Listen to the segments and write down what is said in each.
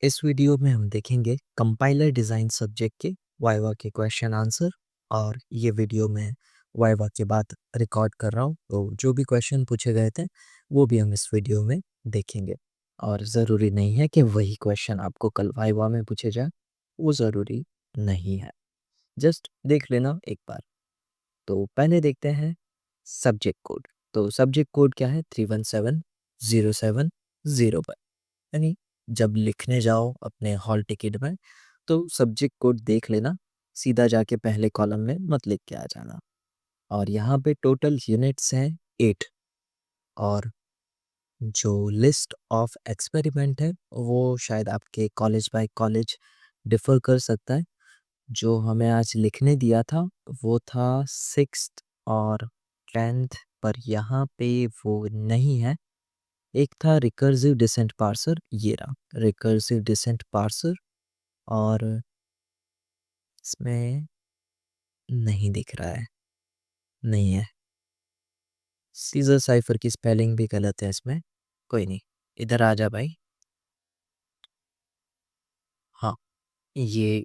इस वीडियो में हम देखेंगे कंपाइलर डिज़ाइन सब्जेक्ट के वाइवा के क्वेश्चन आंसर। और ये वीडियो मैं वाइवा के बाद रिकॉर्ड कर रहा हूँ, तो जो भी क्वेश्चन पूछे गए थे वो भी हम इस वीडियो में देखेंगे। और ज़रूरी नहीं है कि वही क्वेश्चन आपको कल वाइवा में पूछे जाए, वो ज़रूरी नहीं है, जस्ट देख लेना एक बार। तो पहले देखते हैं सब्जेक्ट कोड। तो सब्जेक्ट कोड क्या है? 3170701। यानी जब लिखने जाओ अपने हॉल टिकट में तो सब्जेक्ट कोड देख लेना, सीधा जाके पहले कॉलम में मत लिख के आ जाना। और यहाँ पे टोटल यूनिट्स हैं 8। और जो लिस्ट ऑफ एक्सपेरिमेंट है वो शायद आपके कॉलेज बाय कॉलेज डिफ़र कर सकता है। जो हमें आज लिखने दिया था वो था 6th और 10th, पर यहाँ पे वो नहीं है। एक था रिकर्सिव डिसेंट पार्सर, ये रहा रिकर्सिव डिसेंट पार्सर, और इसमें नहीं दिख रहा है, नहीं है। सीजर साइफर की स्पेलिंग भी गलत है इसमें, कोई नहीं, इधर आ जा भाई। हाँ, ये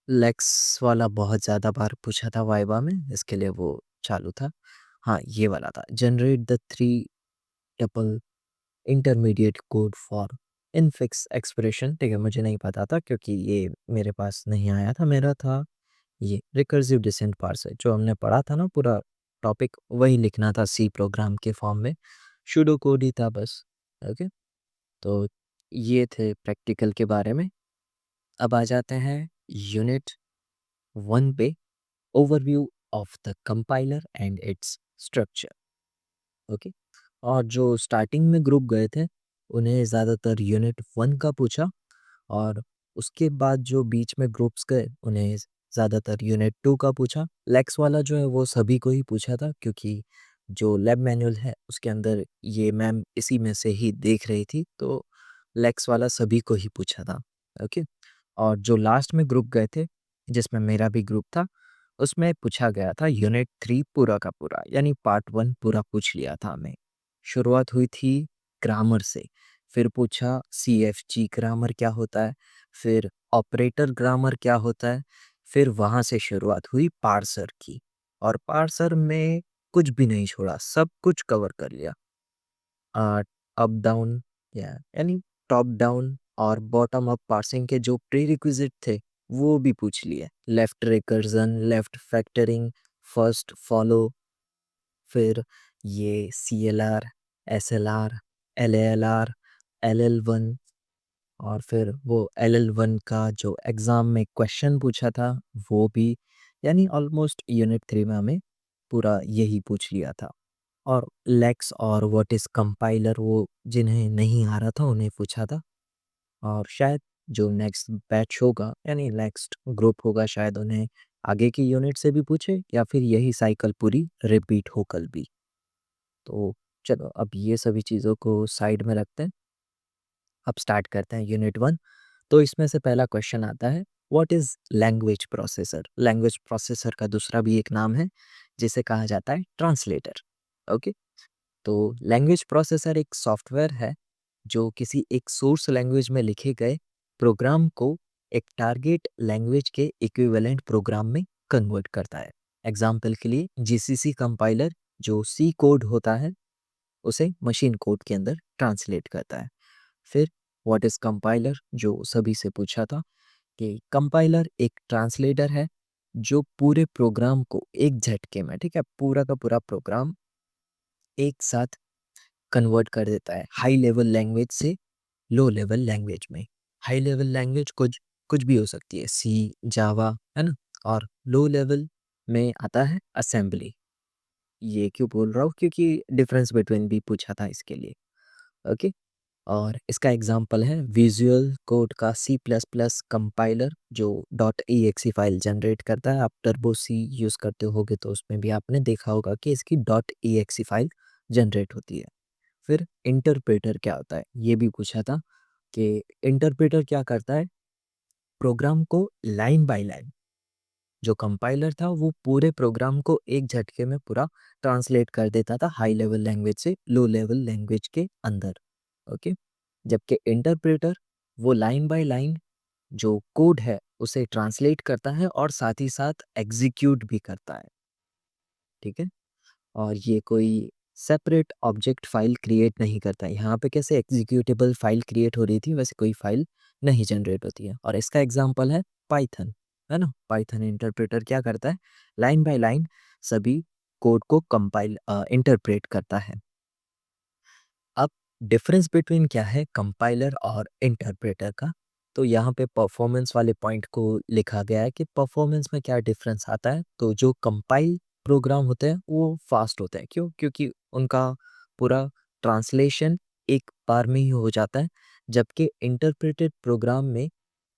लेक्स वाला बहुत ज़्यादा बार पूछा था वाइवा में, इसके लिए वो चालू था। हाँ, ये वाला था, generate the 3 tuple intermediate code for infix expression. ठीक है, मुझे नहीं पता था क्योंकि ये मेरे पास नहीं आया था। मेरा था ये रिकर्सिव डिसेंट पार्सर, जो हमने पढ़ा था ना, पूरा टॉपिक वही लिखना था सी प्रोग्राम के फॉर्म में, शूडो कोड ही था बस। ओके, तो ये थे प्रैक्टिकल के बारे में। अब आ जाते हैं यूनिट 1 पे, overview of the compiler and its structure. Okay, और जो स्टार्टिंग में ग्रुप गए थे उन्हें ज़्यादातर यूनिट 1 का पूछा, और उसके बाद जो बीच में ग्रुप्स गए उन्हें ज़्यादातर यूनिट 2 का पूछा। लेक्स वाला जो है वो सभी को ही पूछा था, क्योंकि जो लैब मैनुअल है उसके अंदर ये मैम इसी में से ही देख रही थी, तो लेक्स वाला सभी को ही पूछा था। ओके, और जो लास्ट में ग्रुप गए थे जिसमें मेरा भी ग्रुप था, उसमें पूछा गया था यूनिट 3 पूरा का पूरा, यानी पार्ट 1 पूरा पूछ लिया था हमें। शुरुआत हुई थी ग्रामर से, फिर पूछा CFG ग्रामर क्या होता है, फिर ऑपरेटर ग्रामर क्या होता है, फिर वहाँ से शुरुआत हुई पार्सर की। और पार्सर में कुछ भी नहीं छोड़ा, सब कुछ कवर कर लिया। अप डाउन, यानी टॉप डाउन और बॉटम अप पार्सिंग के जो प्रीरिक्विजिट थे वो भी पूछ लिए। Left recursion, left factoring, first follow, फिर ये CLR, SLR, LALR, LL1, और फिर वो LL1 का जो एग्ज़ाम में क्वेश्चन पूछा था वो भी। यानी ऑलमोस्ट यूनिट 3 में हमें पूरा यही पूछ लिया था। और लेक्स और व्हाट इज़ कंपाइलर वो जिन्हें नहीं आ रहा था उन्हें पूछा था। और शायद जो नेक्स्ट बैच होगा यानी नेक्स्ट ग्रुप होगा, शायद उन्हें आगे की यूनिट से भी पूछे या फिर यही साइकिल पूरी रिपीट हो कल भी। तो चलो अब ये सभी चीज़ों को साइड में रखते हैं, अब स्टार्ट करते हैं यूनिट 1। तो इसमें से पहला क्वेश्चन आता है, what is language processor. Language processor का दूसरा भी एक नाम है जिसे कहा जाता है ट्रांसलेटर। ओके, तो लैंग्वेज प्रोसेसर एक सॉफ्टवेयर है जो किसी एक सोर्स लैंग्वेज में लिखे गए प्रोग्राम को एक टारगेट लैंग्वेज के इक्विवेलेंट प्रोग्राम में कन्वर्ट करता है। एग्जाम्पल के लिए GCC कंपाइलर जो C कोड होता है उसे मशीन कोड के अंदर ट्रांसलेट करता है। फिर व्हाट इज़ कंपाइलर, जो सभी से पूछा था कि कंपाइलर एक ट्रांसलेटर है जो पूरे प्रोग्राम को एक झटके में, ठीक है, पूरा का पूरा प्रोग्राम एक साथ कन्वर्ट कर देता है हाई लेवल लैंग्वेज से लो लेवल लैंग्वेज में। हाई लेवल लैंग्वेज कुछ कुछ भी हो सकती है, C, जावा, है ना। और लो लेवल में आता है असेंबली। ये क्यों बोल रहा हूँ, क्योंकि डिफरेंस बिटवीन भी पूछा था इसके लिए। ओके, और इसका एग्जांपल है विजुअल कोड का C++ कंपाइलर जो .exe फाइल जनरेट करता है। आप टर्बो C यूज़ करते होगे तो उसमें भी आपने देखा होगा कि इसकी .exe फाइल जनरेट होती है। फिर इंटरप्रेटर क्या होता है ये भी पूछा था कि इंटरप्रेटर क्या करता है, प्रोग्राम को लाइन बाय लाइन, जो कंपाइलर था वो पूरे प्रोग्राम को एक झटके में पूरा ट्रांसलेट कर देता था हाई लेवल लैंग्वेज से लो लेवल लैंग्वेज के अंदर। ओके, जबकि इंटरप्रेटर वो लाइन बाय लाइन जो कोड है उसे ट्रांसलेट करता है और साथ ही साथ एग्जीक्यूट भी करता है, ठीक है? और ये कोई सेपरेट ऑब्जेक्ट फाइल क्रिएट नहीं करता है। यहाँ पे कैसे एग्जीक्यूटेबल फाइल क्रिएट हो रही थी वैसे कोई फाइल नहीं जनरेट होती है। और इसका एग्जांपल है पाइथन, है ना? पाइथन इंटरप्रेटर क्या करता है, लाइन बाय लाइन सभी कोड को कंपाइल इंटरप्रेट करता है। अब डिफरेंस बिटवीन क्या है कंपाइलर और इंटरप्रेटर का, तो यहाँ पे परफॉर्मेंस वाले पॉइंट को लिखा गया है कि परफॉर्मेंस में क्या डिफरेंस आता है। तो जो कंपाइल प्रोग्राम होते हैं वो फास्ट होते हैं, क्यों? क्योंकि उनका पूरा ट्रांसलेशन एक बार में ही हो जाता है, जबकि इंटरप्रेटेड प्रोग्राम में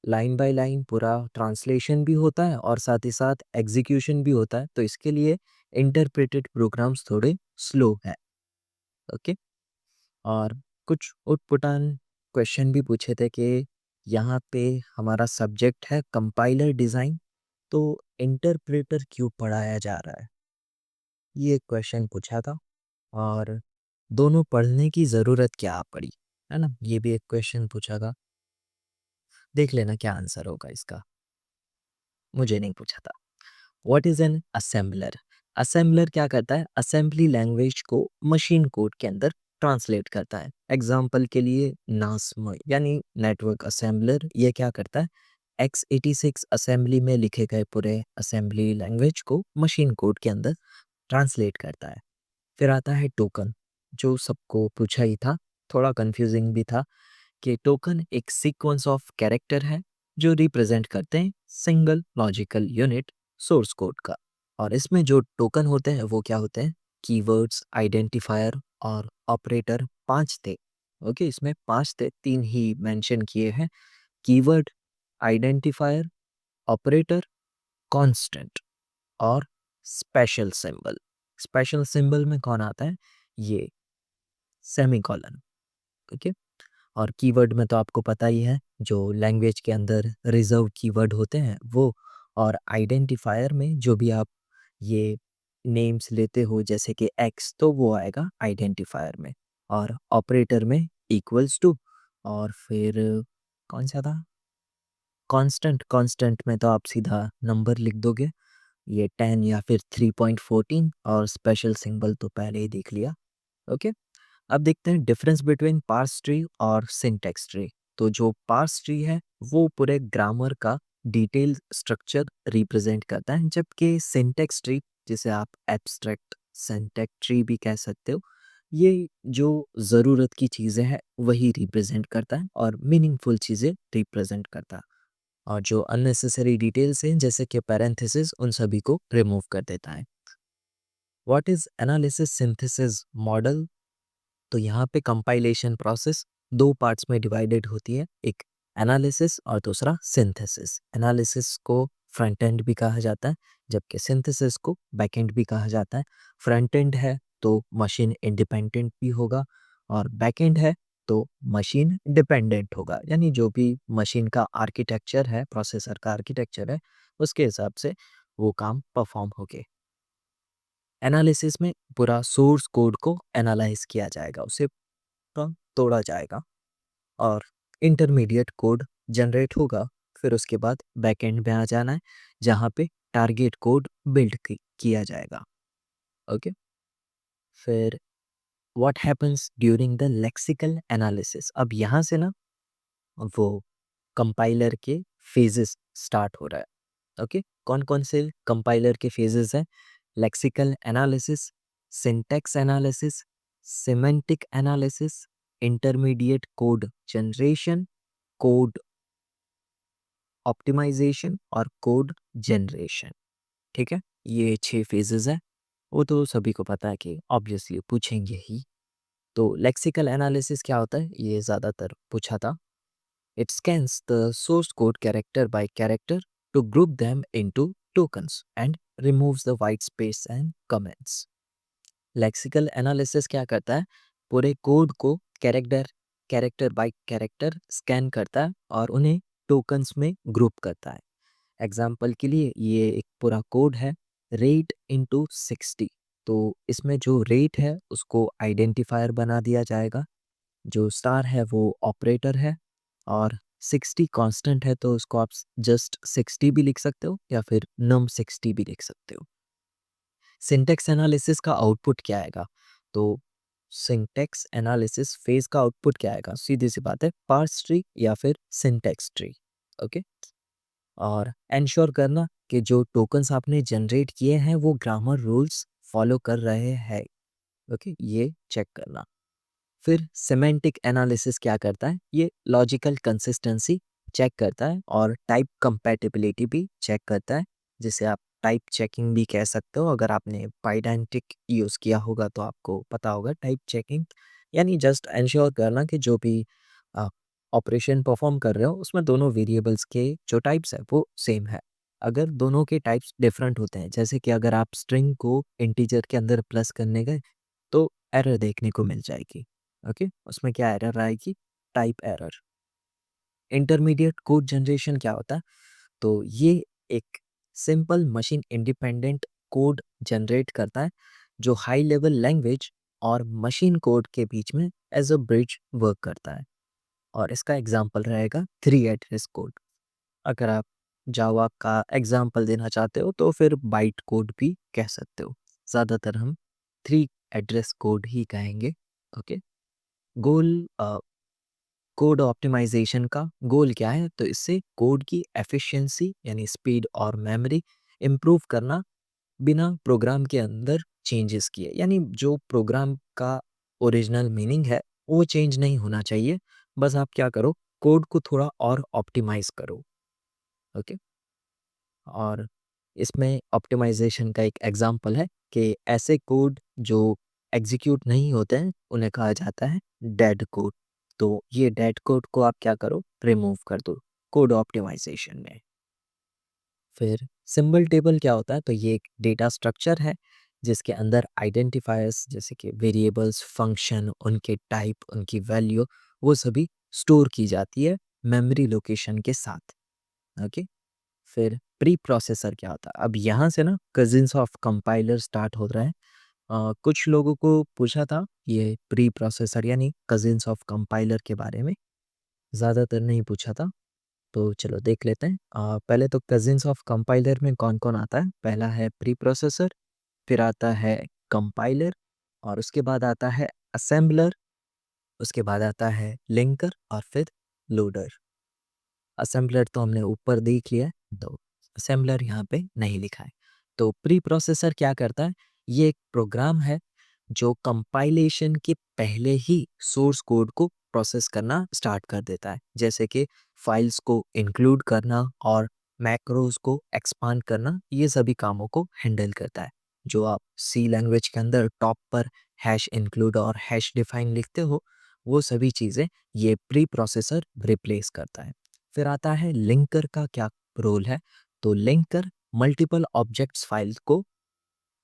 लाइन बाय लाइन पूरा ट्रांसलेशन भी होता है और साथ ही साथ एग्जीक्यूशन भी होता है। तो इसके लिए इंटरप्रेटेड प्रोग्राम्स थोड़े स्लो हैं। ओके। और कुछ उटपुटान क्वेश्चन भी पूछे थे कि यहाँ पे हमारा सब्जेक्ट है कंपाइलर डिज़ाइन, तो इंटरप्रेटर क्यों पढ़ाया जा रहा है, ये क्वेश्चन पूछा था। और दोनों पढ़ने की ज़रूरत क्या पड़ी, है ना? ये भी एक क्वेश्चन पूछा था। देख लेना क्या आंसर होगा इसका, मुझे नहीं पूछा था। What is an assembler? Assembler क्या करता है, असेंबली लैंग्वेज को मशीन कोड के अंदर ट्रांसलेट करता है। एग्जाम्पल के लिए नासम यानी नेटवर्क असेंबलर, ये क्या करता है, x86 असेंबली में लिखे गए पूरे असेंबली लैंग्वेज को मशीन कोड के अंदर ट्रांसलेट करता है। फिर आता है टोकन, जो सबको पूछा ही था, थोड़ा कंफ्यूजिंग भी था कि टोकन एक सीक्वेंस ऑफ कैरेक्टर है जो रिप्रेजेंट करते हैं single logical unit source code का। और इसमें जो टोकन होते हैं वो क्या होते हैं, कीवर्ड्स, आइडेंटिफायर और ऑपरेटर। पांच थे। ओके, इसमें पांच थे, तीन ही मेंशन किए हैं, कीवर्ड, आइडेंटिफायर, ऑपरेटर, कांस्टेंट और स्पेशल सिंबल। स्पेशल सिंबल में कौन आता है, ये सेमीकोलन। ओके। और कीवर्ड में तो आपको पता ही है, जो लैंग्वेज के अंदर रिजर्व कीवर्ड होते हैं वो। और आइडेंटिफायर में जो भी आप ये नेम्स लेते हो जैसे कि एक्स, तो वो आएगा आइडेंटिफायर में। और ऑपरेटर में इक्वल्स टू। और फिर कौन सा था, कांस्टेंट। कांस्टेंट में तो आप सीधा नंबर लिख दोगे, ये 10 या फिर 3.14। और स्पेशल सिंबल तो पहले ही देख लिया। ओके। अब देखते हैं डिफरेंस बिटवीन पार्स ट्री और सिंटैक्स ट्री। तो जो पार्स ट्री है वो पूरे ग्रामर का डिटेल स्ट्रक्चर रिप्रेजेंट करता है, जबकि सिंटैक्स ट्री, जिसे आप एब्स्ट्रैक्ट सिंटैक्स ट्री भी कह सकते हो, ये जो ज़रूरत की चीज़ें हैं वही रिप्रेजेंट करता है और मीनिंगफुल चीज़ें रिप्रेजेंट करता है। और जो अननेसेसरी डिटेल्स हैं जैसे कि पैरेंथेसिस, उन सभी को रिमूव कर देता है। What is analysis synthesis model? तो यहाँ पे कंपाइलेशन प्रोसेस दो पार्ट्स में डिवाइडेड होती है, एक एनालिसिस और दूसरा सिंथेसिस। एनालिसिस को फ्रंट एंड भी कहा जाता है, जबकि सिंथेसिस को बैक एंड भी कहा जाता है। फ्रंट एंड है तो मशीन इंडिपेंडेंट भी होगा, और बैक एंड है तो मशीन डिपेंडेंट होगा, यानी जो भी मशीन का आर्किटेक्चर है, प्रोसेसर का आर्किटेक्चर है, उसके हिसाब से वो काम परफॉर्म होगे। एनालिसिस में पूरा सोर्स कोड को एनालाइज किया जाएगा, उसे तोड़ा जाएगा और इंटरमीडिएट कोड जनरेट होगा। फिर उसके बाद बैकएंड में आ जाना है, जहाँ पे टारगेट कोड बिल्ड किया जाएगा। ओके। फिर what happens during the lexical analysis? अब यहाँ से ना वो कंपाइलर के फेजेस स्टार्ट हो रहा है। ओके, कौन कौन से कंपाइलर के फेजेस हैं? Lexical analysis, syntax analysis, semantic analysis, intermediate code generation, code optimization और कोड जनरेशन। ठीक है, ये 6 फेजेस हैं। वो तो सभी को पता है कि ऑब्वियसली पूछेंगे ही। तो लेक्सिकल एनालिसिस क्या होता है, ये ज़्यादातर पूछा था। It scans the source code character by character to group them into tokens and removes the white space and comments. Lexical analysis क्या करता है, पूरे कोड को character character bye character scan करता है और उन्हें टोकन्स में ग्रुप करता है। एग्जाम्पल के लिए ये एक पूरा कोड है, रेट इंटू 60। तो इसमें जो रेट है उसको आइडेंटिफायर बना दिया जाएगा, जो स्टार है वो ऑपरेटर है, और 60 कांस्टेंट है तो उसको आप जस्ट 60 भी लिख सकते हो या फिर num 60 भी लिख सकते हो। सिंटैक्स एनालिसिस का आउटपुट क्या आएगा? तो सिंटैक्स एनालिसिस फेज का आउटपुट क्या आएगा? सीधी सी बात है, पार्स ट्री या फिर सिंटैक्स ट्री। ओके, और एंश्योर करना कि जो टोकन्स आपने जनरेट किए हैं वो ग्रामर रूल्स फॉलो कर रहे हैं। ओके, ये चेक करना। फिर सिमेंटिक एनालिसिस क्या करता है? ये लॉजिकल कंसिस्टेंसी चेक करता है और टाइप कंपैटिबिलिटी भी चेक करता है, जिसे आप टाइप चेकिंग भी कह सकते हो। अगर आपने पाइडेंटिक यूज़ किया होगा तो आपको पता होगा टाइप चेकिंग, यानी जस्ट एंश्योर करना कि जो भी ऑपरेशन परफॉर्म कर रहे हो उसमें दोनों वेरिएबल्स के जो टाइप्स है वो सेम है। अगर दोनों के टाइप्स डिफरेंट होते हैं, जैसे कि अगर आप स्ट्रिंग को इंटीजर के अंदर प्लस करने गए तो एरर देखने को मिल जाएगी। ओके, उसमें क्या एरर आएगी? Type error. Intermediate code generation क्या होता है? तो ये एक simple machine independent code generate करता है जो हाई लेवल लैंग्वेज और मशीन कोड के बीच में एज अ ब्रिज वर्क करता है। और इसका एग्जांपल रहेगा थ्री एड्रेस कोड। अगर आप जावा का एग्जांपल देना चाहते हो तो फिर बाइट कोड भी कह सकते हो। ज़्यादातर हम थ्री एड्रेस कोड ही कहेंगे। ओके, गोल कोड ऑप्टिमाइजेशन का गोल क्या है? तो इससे कोड की एफिशिएंसी यानी स्पीड और मेमोरी इम्प्रूव करना बिना प्रोग्राम के अंदर चेंजेस किए। यानी जो प्रोग्राम का ओरिजिनल मीनिंग है वो चेंज नहीं होना चाहिए। बस आप क्या करो, कोड को थोड़ा और ऑप्टिमाइज करो। ओके, और इसमें ऑप्टिमाइजेशन का एक एग्जांपल है कि ऐसे कोड जो एग्जीक्यूट नहीं होते हैं उन्हें कहा जाता है डेड कोड। तो ये डेड कोड को आप क्या करो, रिमूव कर दो कोड ऑप्टिमाइजेशन में। फिर सिंबल टेबल क्या होता है? तो ये एक डेटा स्ट्रक्चर है जिसके अंदर आइडेंटिफायर्स जैसे कि वेरिएबल्स, फंक्शन, उनके टाइप, उनकी वैल्यू, वो सभी स्टोर की जाती है मेमोरी लोकेशन के साथ। ओके, फिर प्री प्रोसेसर क्या होता है? अब यहाँ से ना कजिन्स ऑफ कंपाइलर स्टार्ट हो रहा है। कुछ लोगों को पूछा था ये प्री प्रोसेसर यानी कजिन्स ऑफ कंपाइलर के बारे में, ज़्यादातर नहीं पूछा था। तो चलो देख लेते हैं। पहले तो कजिन्स ऑफ कंपाइलर में कौन कौन आता है? पहला है प्री प्रोसेसर, फिर आता है कंपाइलर, और उसके बाद आता है असेंबलर, उसके बाद आता है लिंकर और फिर लोडर। असेंबलर तो हमने ऊपर देख लिया है, तो असेंबलर यहाँ पे नहीं लिखा है। तो प्री प्रोसेसर क्या करता है? ये एक प्रोग्राम है जो कंपाइलेशन के पहले ही सोर्स कोड को प्रोसेस करना स्टार्ट कर देता है, जैसे कि फाइल्स को इंक्लूड करना और मैक्रोज को एक्सपांड करना। ये सभी कामों को हैंडल करता है। जो आप सी लैंग्वेज के अंदर टॉप पर हैश इंक्लूड और हैश डिफाइन लिखते हो, वो सभी चीज़ें ये प्री प्रोसेसर रिप्लेस करता है। फिर आता है लिंकर का क्या रोल है? तो लिंकर मल्टीपल ऑब्जेक्ट्स फाइल को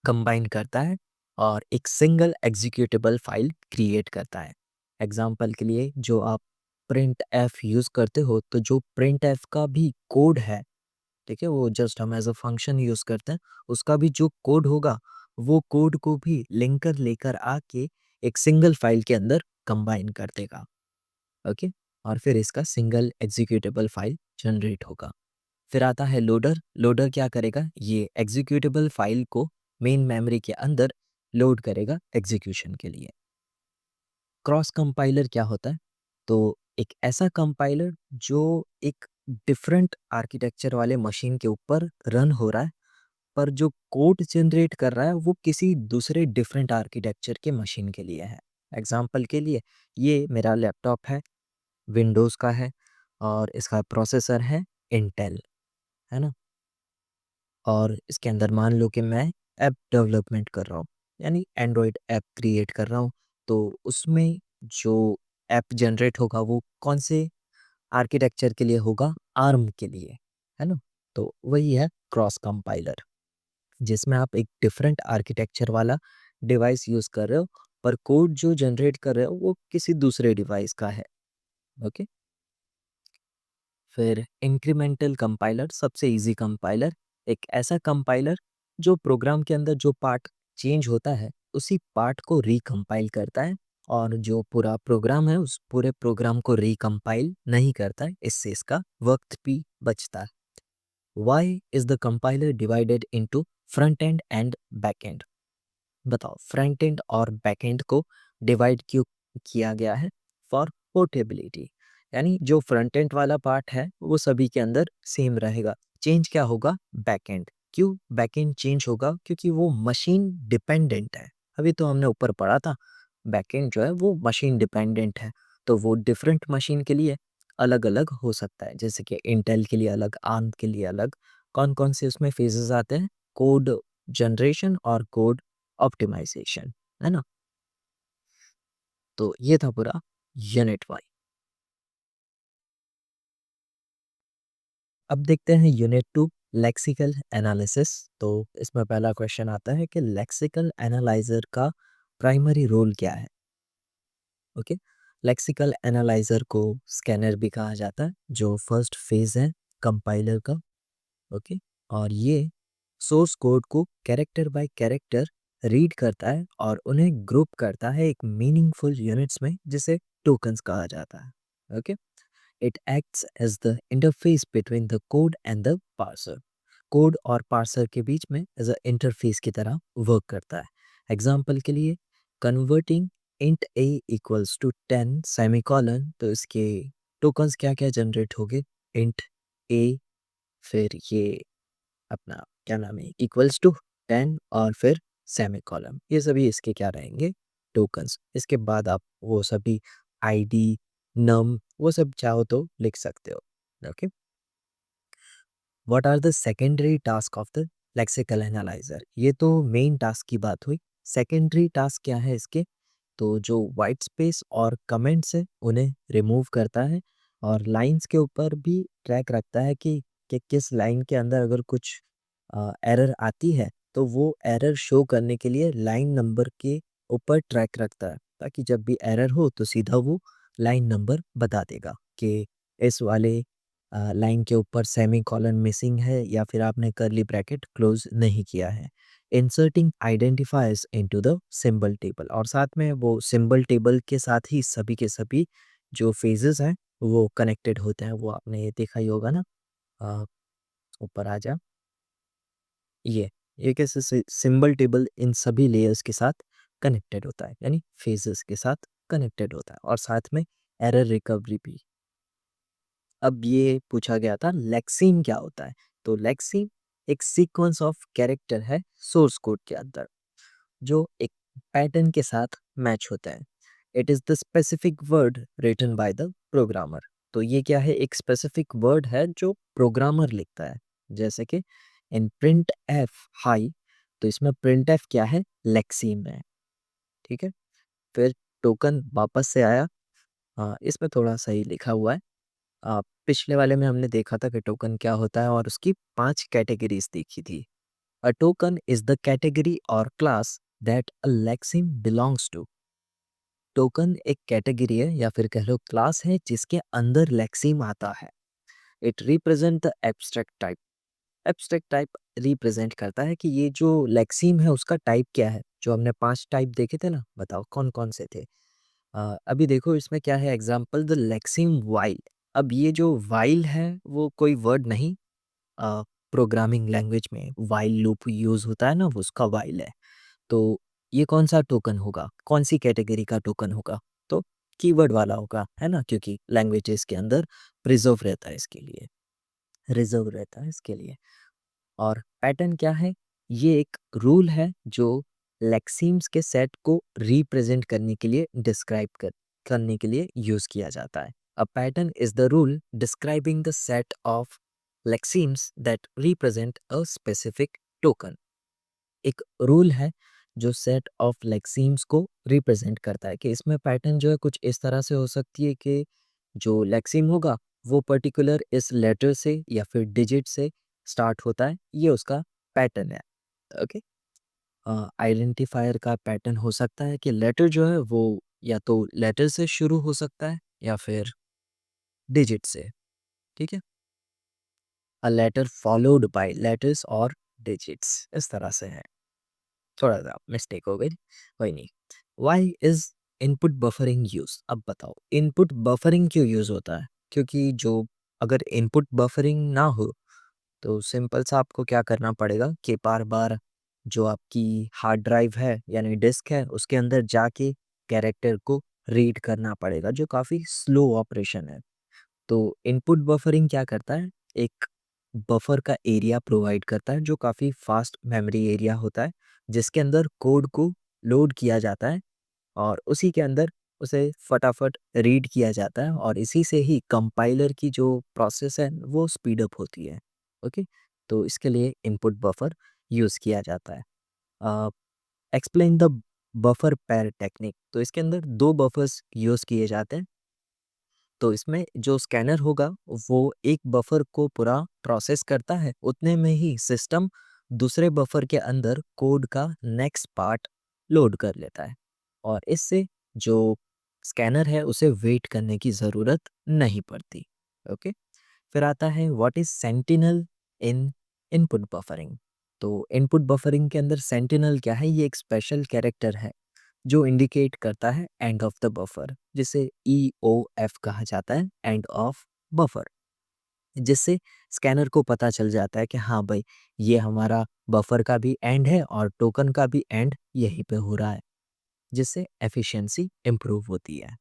कंबाइन करता है और एक सिंगल एग्जीक्यूटेबल फाइल क्रिएट करता है। एग्जांपल के लिए जो आप प्रिंट एफ यूज़ करते हो, तो जो प्रिंट एफ का भी कोड है, ठीक है, वो जस्ट हम एज अ फंक्शन यूज़ करते हैं, उसका भी जो कोड होगा वो कोड को भी लिंकर लेकर आके एक सिंगल फाइल के अंदर कंबाइन कर देगा। ओके, और फिर इसका सिंगल एग्जीक्यूटेबल फाइल जनरेट होगा। फिर आता है लोडर। लोडर क्या करेगा? ये एग्जीक्यूटेबल फाइल को मेन मेमोरी के अंदर लोड करेगा एग्जीक्यूशन के लिए। क्रॉस कंपाइलर क्या होता है? तो एक ऐसा कंपाइलर जो एक डिफरेंट आर्किटेक्चर वाले मशीन के ऊपर रन हो रहा है, पर जो कोड जनरेट कर रहा है वो किसी दूसरे डिफरेंट आर्किटेक्चर के मशीन के लिए है। एग्जाम्पल के लिए, ये मेरा लैपटॉप है, विंडोज़ का है, और इसका प्रोसेसर है इंटेल, है ना? और इसके अंदर मान लो कि मैं ऐप डेवलपमेंट कर रहा हूँ, यानी एंड्रॉयड ऐप क्रिएट कर रहा हूँ। तो उसमें जो ऐप जनरेट होगा वो कौन से आर्किटेक्चर के लिए होगा? आर्म के लिए, है ना? तो वही है क्रॉस कंपाइलर, जिसमें आप एक डिफरेंट आर्किटेक्चर वाला डिवाइस यूज़ कर रहे हो, पर कोड जो जनरेट कर रहे हो वो किसी दूसरे डिवाइस का है। ओके, फिर इंक्रीमेंटल कंपाइलर, सबसे इजी कंपाइलर, एक ऐसा कंपाइलर जो प्रोग्राम के अंदर जो पार्ट चेंज होता है उसी पार्ट को रिकंपाइल करता है और जो पूरा प्रोग्राम है उस पूरे प्रोग्राम को रिकम्पाइल नहीं करता है, इससे इसका वक्त भी बचता है। Why is the compiler divided into front end and back end? बताओ, फ्रंट एंड और बैक एंड को डिवाइड क्यों किया गया है? फॉर पोर्टेबिलिटी, यानी जो फ्रंट एंड वाला पार्ट है वो सभी के अंदर सेम रहेगा। चेंज क्या होगा? Back and. क्यों बैक एंड चेंज होगा? क्योंकि वो मशीन डिपेंडेंट है। अभी तो हमने ऊपर पढ़ा था, बैक एंड जो है वो मशीन डिपेंडेंट है, तो वो डिफरेंट मशीन के लिए अलग अलग हो सकता है। जैसे कि इंटेल के लिए अलग, आर्म के लिए अलग। कौन कौन से उसमें फेजेस आते हैं? कोड जनरेशन और कोड ऑप्टिमाइजेशन, है ना? तो ये था पूरा यूनिट वाई। अब देखते हैं यूनिट टू, लेक्सिकल एनालिसिस। तो इसमें पहला क्वेश्चन आता है कि लेक्सिकल एनालाइजर का प्राइमरी रोल क्या है? ओके, लेक्सिकल एनालाइजर को स्कैनर भी कहा जाता है, जो फर्स्ट फेज है कंपाइलर का। ओके, और ये सोर्स कोड को कैरेक्टर बाय कैरेक्टर रीड करता है और उन्हें ग्रुप करता है एक मीनिंगफुल यूनिट्स में, जिसे टोकन्स कहा जाता है। Okay, it acts as the interface between the code and the parser. Code और पार्सर के बीच में एज अ इंटरफेस की तरह वर्क करता है। एग्जाम्पल के लिए, converting int a equals to 10 semicolon, तो इसके टोकन्स क्या क्या जनरेट होंगे? इंट ए, फिर ये अपना क्या नाम है, इक्वल्स टू 10, और फिर सेमीकोलन, ये सभी इसके क्या रहेंगे? टोकन्स। इसके बाद आप वो सभी आईडी, नम, वो सब चाहो तो लिख सकते हो। Okay, what are the secondary task of the lexical analyzer? ये तो मेन टास्क की बात हुई। सेकेंडरी टास्क क्या है इसके? तो जो वाइट स्पेस और कमेंट्स है उन्हें रिमूव करता है, और लाइंस के ऊपर भी ट्रैक रखता है कि किस लाइन के अंदर अगर कुछ एरर आती है तो वो एरर शो करने के लिए लाइन नंबर के ऊपर ट्रैक रखता है, ताकि जब भी एरर हो तो सीधा वो लाइन नंबर बता देगा कि इस वाले लाइन के ऊपर सेमी कॉलन मिसिंग है, या फिर आपने करली ब्रैकेट क्लोज नहीं किया है। Inserting identifiers into the symbol table, और साथ में वो सिंबल टेबल के साथ ही सभी के सभी जो फेजेस हैं वो कनेक्टेड होते हैं। वो आपने ये देखा ही होगा ना। अ, ऊपर आ जा, ये कैसे सिंबल टेबल इन सभी लेयर्स के साथ कनेक्टेड होता है, यानी फेजेस के साथ कनेक्टेड होता है, और साथ में एरर रिकवरी भी। अब ये पूछा गया था लेक्सीम क्या होता है? तो लेक्सीम एक सीक्वेंस ऑफ कैरेक्टर है सोर्स कोड के अंदर, जो एक पैटर्न के साथ मैच होता है। It is the specific word written by the programmer. तो ये क्या है? एक स्पेसिफिक वर्ड है जो प्रोग्रामर लिखता है। जैसे कि इन प्रिंट एफ हाई, तो इसमें प्रिंट एफ क्या है? लेक्सीम है। ठीक है, फिर टोकन वापस से आया। हाँ, इसमें थोड़ा सही लिखा हुआ है। पिछले वाले में हमने देखा था कि टोकन क्या होता है, और उसकी 5 कैटेगरीज देखी थी। A token is the category और class that a lexeme belongs to. Token एक कैटेगरी है या फिर कह लो क्लास है जिसके अंदर लेक्सिम आता है। It represent the abstract type. Abstract type represent करता है कि ये जो लेक्सिम है उसका टाइप क्या है। जो हमने 5 टाइप देखे थे ना, बताओ कौन कौन से थे? अभी देखो इसमें क्या है, एग्जाम्पल द लेक्सिम वाइल। अब ये जो वाइल है वो कोई वर्ड नहीं, प्रोग्रामिंग लैंग्वेज में वाइल लूप यूज होता है ना, वो उसका वाइल है। तो ये कौन सा टोकन होगा? कौन सी कैटेगरी का टोकन होगा? तो कीवर्ड वाला होगा, है ना, क्योंकि लैंग्वेजेस के अंदर प्रिजर्व रहता है इसके लिए, रिजर्व रहता है इसके लिए। और पैटर्न क्या है? ये एक रूल है जो लेक्सीम्स के सेट को रिप्रेजेंट करने के लिए करने के लिए यूज किया जाता है। A pattern is the rule describing the set of lexemes that represent a specific token. एक रूल है जो सेट ऑफ लेक्सीम्स को रिप्रेजेंट करता है, कि इसमें पैटर्न जो है कुछ इस तरह से हो सकती है कि जो लेक्सीम होगा वो पर्टिकुलर इस लेटर से या फिर डिजिट से स्टार्ट होता है, ये उसका पैटर्न है। ओके, आइडेंटिफायर का पैटर्न हो सकता है कि लेटर जो है वो या तो लेटर से शुरू हो सकता है या फिर डिजिट से। ठीक है, a letter followed by letters और डिजिट्स, इस तरह से है। थोड़ा सा मिस्टेक हो गई, कोई नहीं। Why is input buffering use. अब बताओ इनपुट बफरिंग क्यों यूज़ होता है? क्योंकि जो अगर इनपुट बफरिंग ना हो तो सिंपल सा आपको क्या करना पड़ेगा कि बार-बार जो आपकी हार्ड ड्राइव है यानी डिस्क है उसके अंदर जाके कैरेक्टर को रीड करना पड़ेगा जो काफ़ी स्लो ऑपरेशन है। तो इनपुट बफरिंग क्या करता है? एक बफर का एरिया प्रोवाइड करता है जो काफ़ी फास्ट मेमोरी एरिया होता है जिसके अंदर कोड को लोड किया जाता है और उसी के अंदर उसे फटाफट रीड किया जाता है और इसी से ही कंपाइलर की जो प्रोसेस है वो स्पीड अप होती है। ओके, तो इसके लिए इनपुट बफर यूज़ किया जाता है। एक्सप्लेन द बफर पैर टेक्निक। तो इसके अंदर दो बफर्स यूज़ किए जाते हैं। तो इसमें जो स्कैनर होगा वो एक बफर को पूरा प्रोसेस करता है, उतने में ही सिस्टम दूसरे बफर के अंदर कोड का नेक्स्ट पार्ट लोड कर लेता है और इससे जो स्कैनर है उसे वेट करने की ज़रूरत नहीं पड़ती। ओके, फिर आता है what is sentinel in input buffering. तो इनपुट बफरिंग के अंदर सेंटिनल क्या है? ये एक स्पेशल कैरेक्टर है जो इंडिकेट करता है एंड ऑफ द बफर, जिसे EOF कहा जाता है, एंड ऑफ बफर, जिससे स्कैनर को पता चल जाता है कि हाँ भाई ये हमारा बफर का भी एंड है और टोकन का भी एंड यहीं पे हो रहा है, जिससे एफिशिएंसी इम्प्रूव होती है।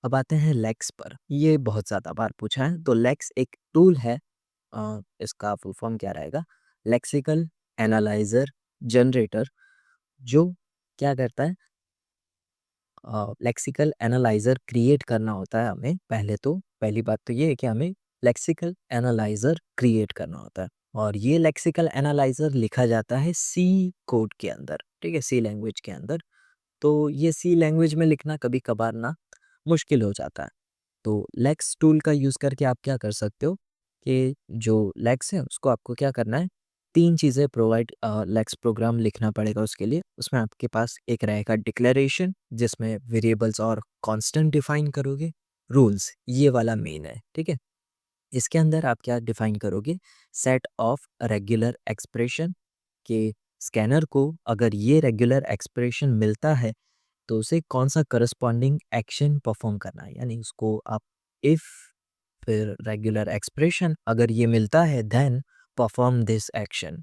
अब आते हैं लेक्स पर। ये बहुत ज़्यादा बार पूछा है। तो लेक्स एक टूल है, इसका फुल फॉर्म क्या रहेगा? लेक्सिकल एनालाइजर जनरेटर, जो क्या करता है? लेक्सिकल एनालाइज़र क्रिएट करना होता है हमें। पहले तो पहली बात तो ये है कि हमें लेक्सिकल एनालाइज़र क्रिएट करना होता है और ये लेक्सिकल एनालाइज़र लिखा जाता है सी कोड के अंदर, ठीक है? सी लैंग्वेज के अंदर। तो ये सी लैंग्वेज में लिखना कभी-कभार ना मुश्किल हो जाता है। तो लेक्स टूल का यूज़ करके आप क्या कर सकते हो कि जो लेक्स है उसको आपको क्या करना है, 3 चीज़ें प्रोवाइड लेक्स प्रोग्राम लिखना पड़ेगा उसके लिए। उसमें आपके पास एक रहेगा डिक्लेरेशन जिसमें वेरिएबल्स और कांस्टेंट डिफाइन करोगे, रूल्स ये वाला मेन है, ठीक है? इसके अंदर आप क्या डिफाइन करोगे? सेट ऑफ रेगुलर एक्सप्रेशन के स्कैनर को अगर ये रेगुलर एक्सप्रेशन मिलता है तो उसे कौन-सा करस्पॉन्डिंग एक्शन परफॉर्म करना है। यानी उसको आप इफ फिर रेगुलर एक्सप्रेशन अगर ये मिलता है देन परफॉर्म दिस एक्शन।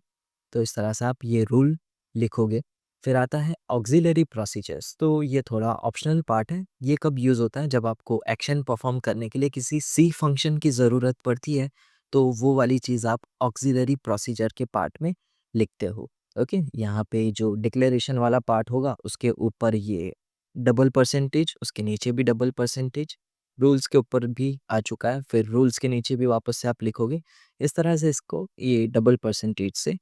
तो इस तरह से आप ये रूल लिखोगे। फिर आता है ऑक्सिलरी प्रोसीजर्स। तो ये थोड़ा ऑप्शनल पार्ट है। ये कब यूज़ होता है? जब आपको एक्शन परफॉर्म करने के लिए किसी सी फंक्शन की ज़रूरत पड़ती है तो वो वाली चीज़ आप ऑक्सिलरी प्रोसीजर के पार्ट में लिखते हो। ओके, यहाँ पे जो डिक्लेरेशन वाला पार्ट होगा उसके ऊपर ये डबल परसेंटेज, उसके नीचे भी डबल परसेंटेज, रूल्स के ऊपर भी आ चुका है, फिर रूल्स के नीचे भी वापस से आप लिखोगे। इस तरह से इसको ये डबल परसेंटेज से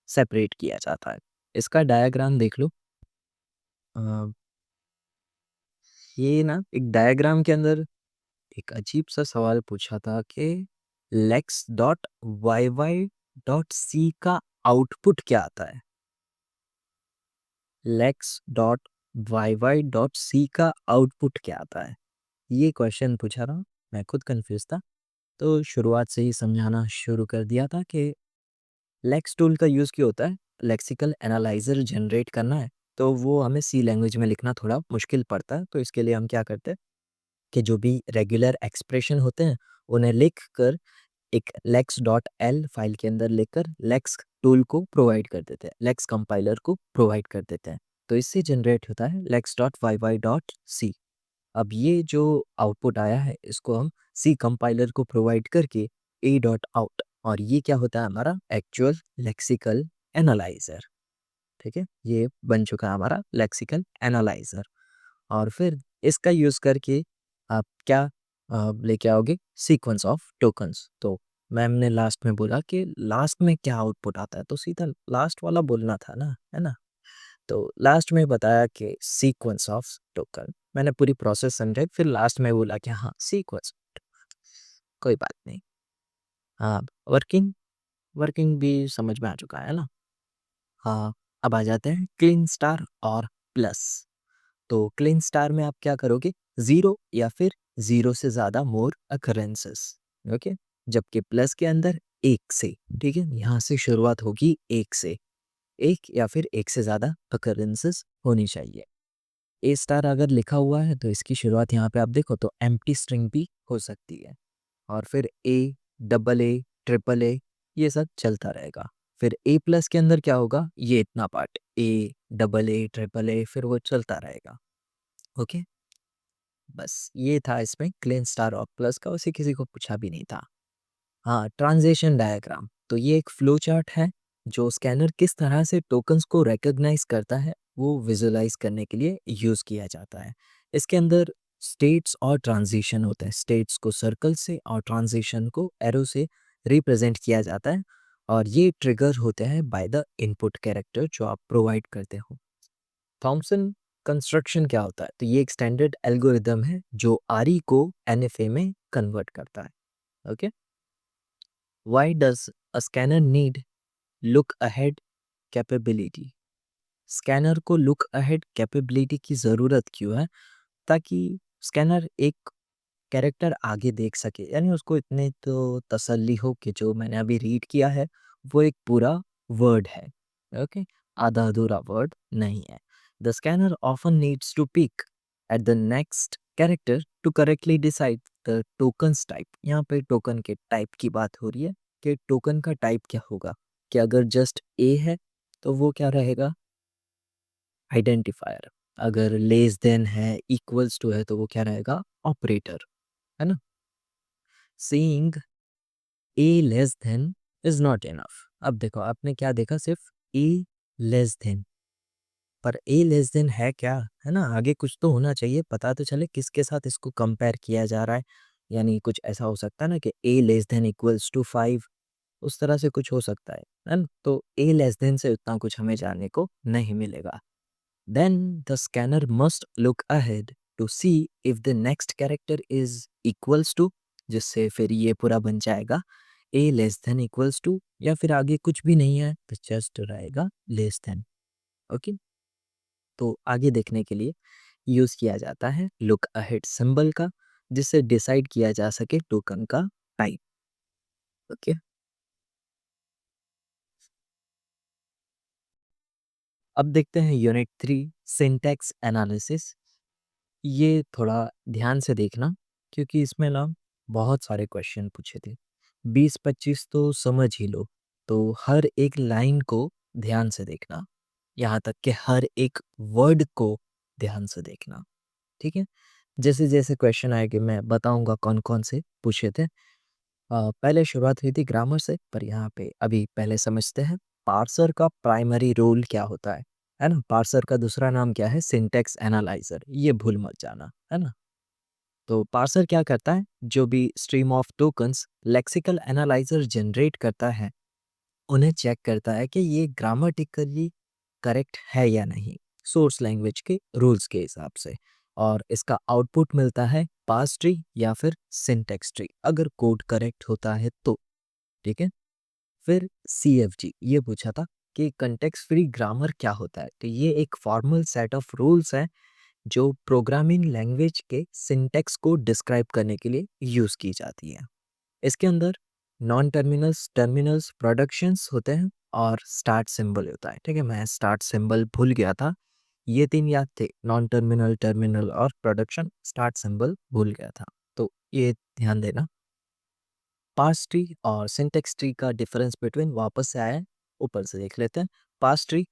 सेपरेट किया जाता है। इसका डायग्राम देख लो। अ, ये ना एक डायग्राम के अंदर एक अजीब-सा सवाल पूछा था कि lex dot y y dot c का आउटपुट क्या आता है? Lex dot y y dot c का आउटपुट क्या आता है? ये क्वेश्चन पूछा था, मैं खुद कन्फ्यूज़ था। तो शुरुआत से ही समझाना शुरू कर दिया था कि लेक्स टूल का यूज़ क्यों होता है? लेक्सिकल एनालाइज़र जनरेट करना है, तो वो हमें सी लैंग्वेज में लिखना थोड़ा मुश्किल पड़ता है, तो इसके लिए हम क्या करते हैं कि जो भी रेगुलर एक्सप्रेशन होते हैं, उन्हें लिख कर एक लेक्स डॉट एल फाइल के अंदर लिखकर लेक्स टूल को प्रोवाइड कर देते हैं, लेक्स कंपाइलर को प्रोवाइड कर देते हैं। तो इससे जनरेट होता है lex dot y y dot c. अब ये जो आउटपुट आया है इसको हम सी कंपाइलर को प्रोवाइड करके ए डॉट आउट, और ये क्या होता है हमारा एक्चुअल लेक्सिकल एनालाइजर। ठीक है, ये बन चुका है हमारा लेक्सिकल एनालाइजर। और फिर इसका यूज़ करके आप क्या लेके आओगे? Sequence of tokens. तो मैम ने लास्ट में बोला कि लास्ट में क्या आउटपुट आता है, तो सीधा लास्ट वाला बोलना था ना, है ना? तो लास्ट में बताया कि सीक्वेंस ऑफ टोकन। मैंने पूरी प्रोसेस समझाई, फिर लास्ट में बोला कि हाँ सीक्वेंस, कोई बात नहीं। हाँ, वर्किंग वर्किंग भी समझ में आ चुका है ना? हाँ, अब आ जाते हैं क्लीन स्टार और प्लस। तो क्लीन स्टार में आप क्या करोगे? ज़ीरो या फिर ज़ीरो से ज़्यादा मोर अकरेंसेस। ओके, जबकि प्लस के अंदर एक से, ठीक है? यहाँ से शुरुआत होगी एक से, एक या फिर एक से ज़्यादा अकरेंसेस होनी चाहिए। ए स्टार अगर लिखा हुआ है तो इसकी शुरुआत यहाँ पे आप देखो तो एम्प्टी स्ट्रिंग भी हो सकती है, और फिर ए, डबल ए, ट्रिपल ए, ये सब चलता रहेगा। फिर ए प्लस के अंदर क्या होगा, ये इतना part A, double A, triple A, फिर वो चलता रहेगा। ओके, बस ये था इसमें क्लीन स्टार और प्लस का, उसे किसी को पूछा भी नहीं था। हाँ, ट्रांजिशन डायग्राम, तो ये एक फ्लो चार्ट है जो स्कैनर किस तरह से टोकन्स को रिकॉग्नाइज करता है वो विजुअलाइज करने के लिए यूज़ किया जाता है। इसके अंदर स्टेट्स और ट्रांजिशन होते हैं, स्टेट्स को सर्कल से और ट्रांजिशन को एरो से रिप्रेजेंट किया जाता है, और ये ट्रिगर होते हैं बाय द इनपुट कैरेक्टर जो आप प्रोवाइड करते हो। थॉमसन कंस्ट्रक्शन क्या होता है, तो ये एक स्टैंडर्ड एल्गोरिदम है जो आरई को एनएफए में कन्वर्ट करता है। Okay, why does a scanner need look ahead capability? Scanner को लुक अहेड कैपेबिलिटी की ज़रूरत क्यों है? ताकि स्कैनर एक कैरेक्टर आगे देख सके, यानी उसको इतने तो तसल्ली हो कि जो मैंने अभी रीड किया है वो एक पूरा वर्ड है। ओके, आधा अधूरा वर्ड नहीं है। The scanner often needs to pick at the next character to correctly decide the tokens type. यहाँ पे टोकन के टाइप की बात हो रही है कि टोकन का टाइप क्या होगा, कि अगर जस्ट ए है तो वो क्या रहेगा, आइडेंटिफायर। अगर लेस देन है, इक्वल्स टू है, तो वो क्या रहेगा, ऑपरेटर, है ना। Saying A less than is not enough. अब देखो आपने क्या देखा, सिर्फ ए लेस देन, पर ए लेस देन है क्या, है ना, आगे कुछ तो होना चाहिए, पता तो चले किसके साथ इसको कंपेयर किया जा रहा है। यानी कुछ ऐसा हो सकता है ना कि ए लेस देन इक्वल्स टू 5, उस तरह से कुछ हो सकता है ना। तो ए लेस देन से उतना कुछ हमें जानने को नहीं मिलेगा। Then the scanner must look ahead to see if the next character is equals to, जिससे फिर ये पूरा बन जाएगा a less than equals to, या फिर आगे कुछ भी नहीं है तो जस्ट रहेगा less than। ओके, तो आगे देखने के लिए यूज किया जाता है लुक अहेड सिंबल का, जिससे डिसाइड किया जा सके टोकन का टाइप। ओके, अब देखते हैं यूनिट 3 सिंटैक्स एनालिसिस। ये थोड़ा ध्यान से देखना, क्योंकि इसमें ना बहुत सारे क्वेश्चन पूछे थे, 20-25 तो समझ ही लो। तो हर एक लाइन को ध्यान से देखना, यहाँ तक कि हर एक वर्ड को ध्यान से देखना, ठीक है। जैसे जैसे क्वेश्चन आएंगे मैं बताऊंगा कौन कौन से पूछे थे। पहले शुरुआत हुई थी ग्रामर से, पर यहाँ पे अभी पहले समझते हैं पार्सर का प्राइमरी रोल क्या होता है ना। पार्सर का दूसरा नाम क्या है, सिंटैक्स एनालाइजर, ये भूल मत जाना, है ना। तो पार्सर क्या करता है, जो भी stream of tokens lexical analyser generate करता है उन्हें चेक करता है कि ये ग्रामेटिकली करेक्ट है या नहीं, सोर्स लैंग्वेज के रूल्स के हिसाब से। और इसका आउटपुट मिलता है पार्स ट्री या फिर सिंटैक्स ट्री, अगर कोड करेक्ट होता है तो, ठीक है। फिर CFG ये पूछा था कि कंटेक्स्ट फ्री ग्रामर क्या होता है, तो ये एक फॉर्मल सेट ऑफ रूल्स है जो प्रोग्रामिंग लैंग्वेज के सिंटैक्स को डिस्क्राइब करने के लिए यूज की जाती है। इसके अंदर नॉन टर्मिनल्स, टर्मिनल्स, प्रोडक्शंस होते हैं और स्टार्ट सिंबल होता है, ठीक है। मैं स्टार्ट सिंबल भूल गया था, ये 3 याद थे, नॉन टर्मिनल, टर्मिनल और प्रोडक्शन, स्टार्ट सिंबल भूल गया था, तो ये ध्यान देना। पार्स ट्री और सिंटैक्स ट्री का डिफरेंस बिटवीन वापस से आया है, ऊपर से देख लेते हैं। पार्स ट्री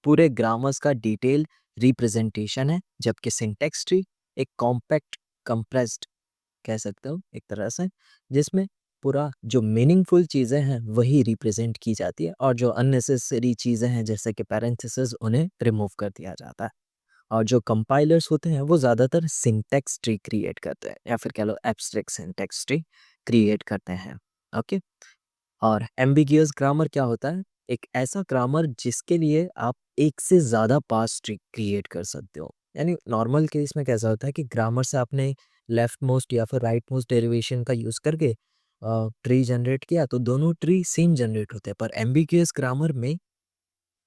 पूरे ग्रामर्स का डिटेल रिप्रेजेंटेशन है, जबकि सिंटैक्स ट्री एक कॉम्पैक्ट, कंप्रेस्ड कह सकते हो एक तरह से, जिसमें पूरा जो मीनिंगफुल चीज़ें हैं वही रिप्रेजेंट की जाती है, और जो अननेसेसरी चीज़ें हैं जैसे कि पैरेंथेसिस उन्हें रिमूव कर दिया जाता है। और जो कंपाइलर्स होते हैं वो ज़्यादातर सिंटैक्स ट्री क्रिएट करते हैं, या फिर कह लो एब्स्ट्रैक्ट सिंटैक्स ट्री क्रिएट करते हैं। ओके, और एम्बिगियस ग्रामर क्या होता है, एक ऐसा ग्रामर जिसके लिए आप एक से ज़्यादा पार्स ट्री क्रिएट कर सकते हो। यानी नॉर्मल केस में कैसा होता है कि ग्रामर से आपने लेफ्ट मोस्ट या फिर राइट मोस्ट डेरिवेशन का यूज़ करके ट्री जनरेट किया तो दोनों ट्री सेम जनरेट होते हैं, पर एम्बिगियस ग्रामर में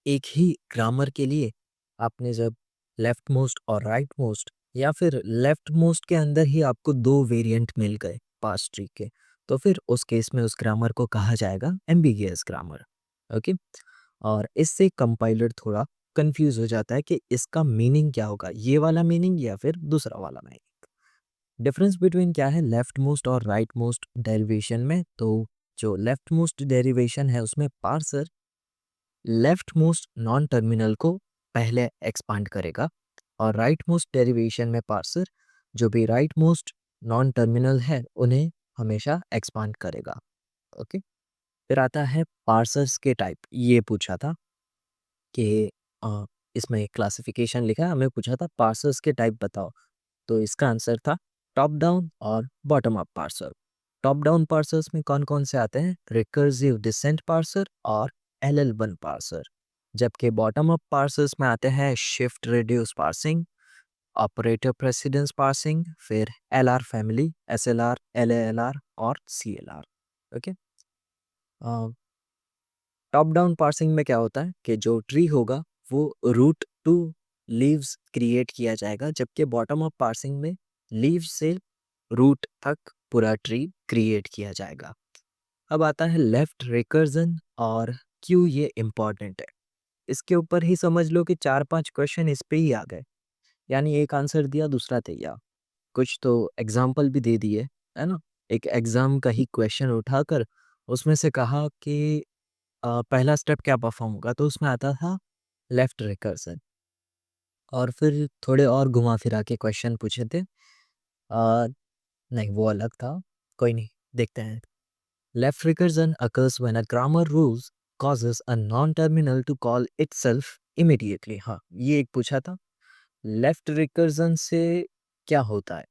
एक ही ग्रामर के लिए आपने जब लेफ्ट मोस्ट और राइट मोस्ट, या फिर लेफ्ट मोस्ट के अंदर ही आपको दो वेरिएंट मिल गए पार्स ट्री के, तो फिर उस केस में उस ग्रामर को कहा जाएगा एम्बिगियस ग्रामर। ओके, और इससे कंपाइलर थोड़ा कंफ्यूज हो जाता है कि इसका मीनिंग क्या होगा, ये वाला मीनिंग या फिर दूसरा वाला मीनिंग। डिफरेंस बिटवीन क्या है लेफ्ट मोस्ट और राइट मोस्ट डेरिवेशन में? तो जो लेफ्ट मोस्ट डेरिवेशन है उसमें parser left most non terminal को पहले एक्सपांड करेगा, और राइट मोस्ट डेरिवेशन में पार्सर जो भी राइट मोस्ट नॉन टर्मिनल है उन्हें हमेशा एक्सपांड करेगा। ओके। फिर आता है पार्सर्स के टाइप, ये पूछा था कि इसमें क्लासिफिकेशन लिखा है, हमें पूछा था पार्सर्स के टाइप बताओ। तो इसका आंसर था टॉप डाउन और bottom up parser. Top down parsers में कौन कौन से आते हैं? रिकर्सिव डिसेंट पार्सर और LL1 पार्सर। जबकि बॉटम अप पार्सर्स में आते हैं shift reduce parsing, operator precedence parsing, फिर LR फैमिली, SLR, LALR और CLR। Okay. Top down parsing में क्या होता है कि जो ट्री होगा वो रूट टू लीव्स क्रिएट किया जाएगा, जबकि बॉटम अप पार्सिंग में लीव से रूट तक पूरा ट्री क्रिएट किया जाएगा। अब आता है लेफ्ट रिकर्जन, और क्यों ये इम्पॉर्टेंट है इसके ऊपर ही समझ लो कि 4-5 क्वेश्चन इस पे ही आ गए। यानी एक आंसर दिया दूसरा तैयार, कुछ तो एग्जाम्पल भी दे दिए, है ना। एक एग्जाम का ही क्वेश्चन उठाकर उसमें से कहा कि पहला स्टेप क्या परफॉर्म होगा, तो उसमें आता था लेफ्ट रिकर्सन, और फिर थोड़े और घुमा फिरा के क्वेश्चन पूछे थे। नहीं, वो अलग था, कोई नहीं, देखते हैं। Left recursion occurs when a grammar rules causes a non-terminal to call itself immediately। हाँ, ये एक पूछा था। लेफ्ट रिकर्सन से क्या होता है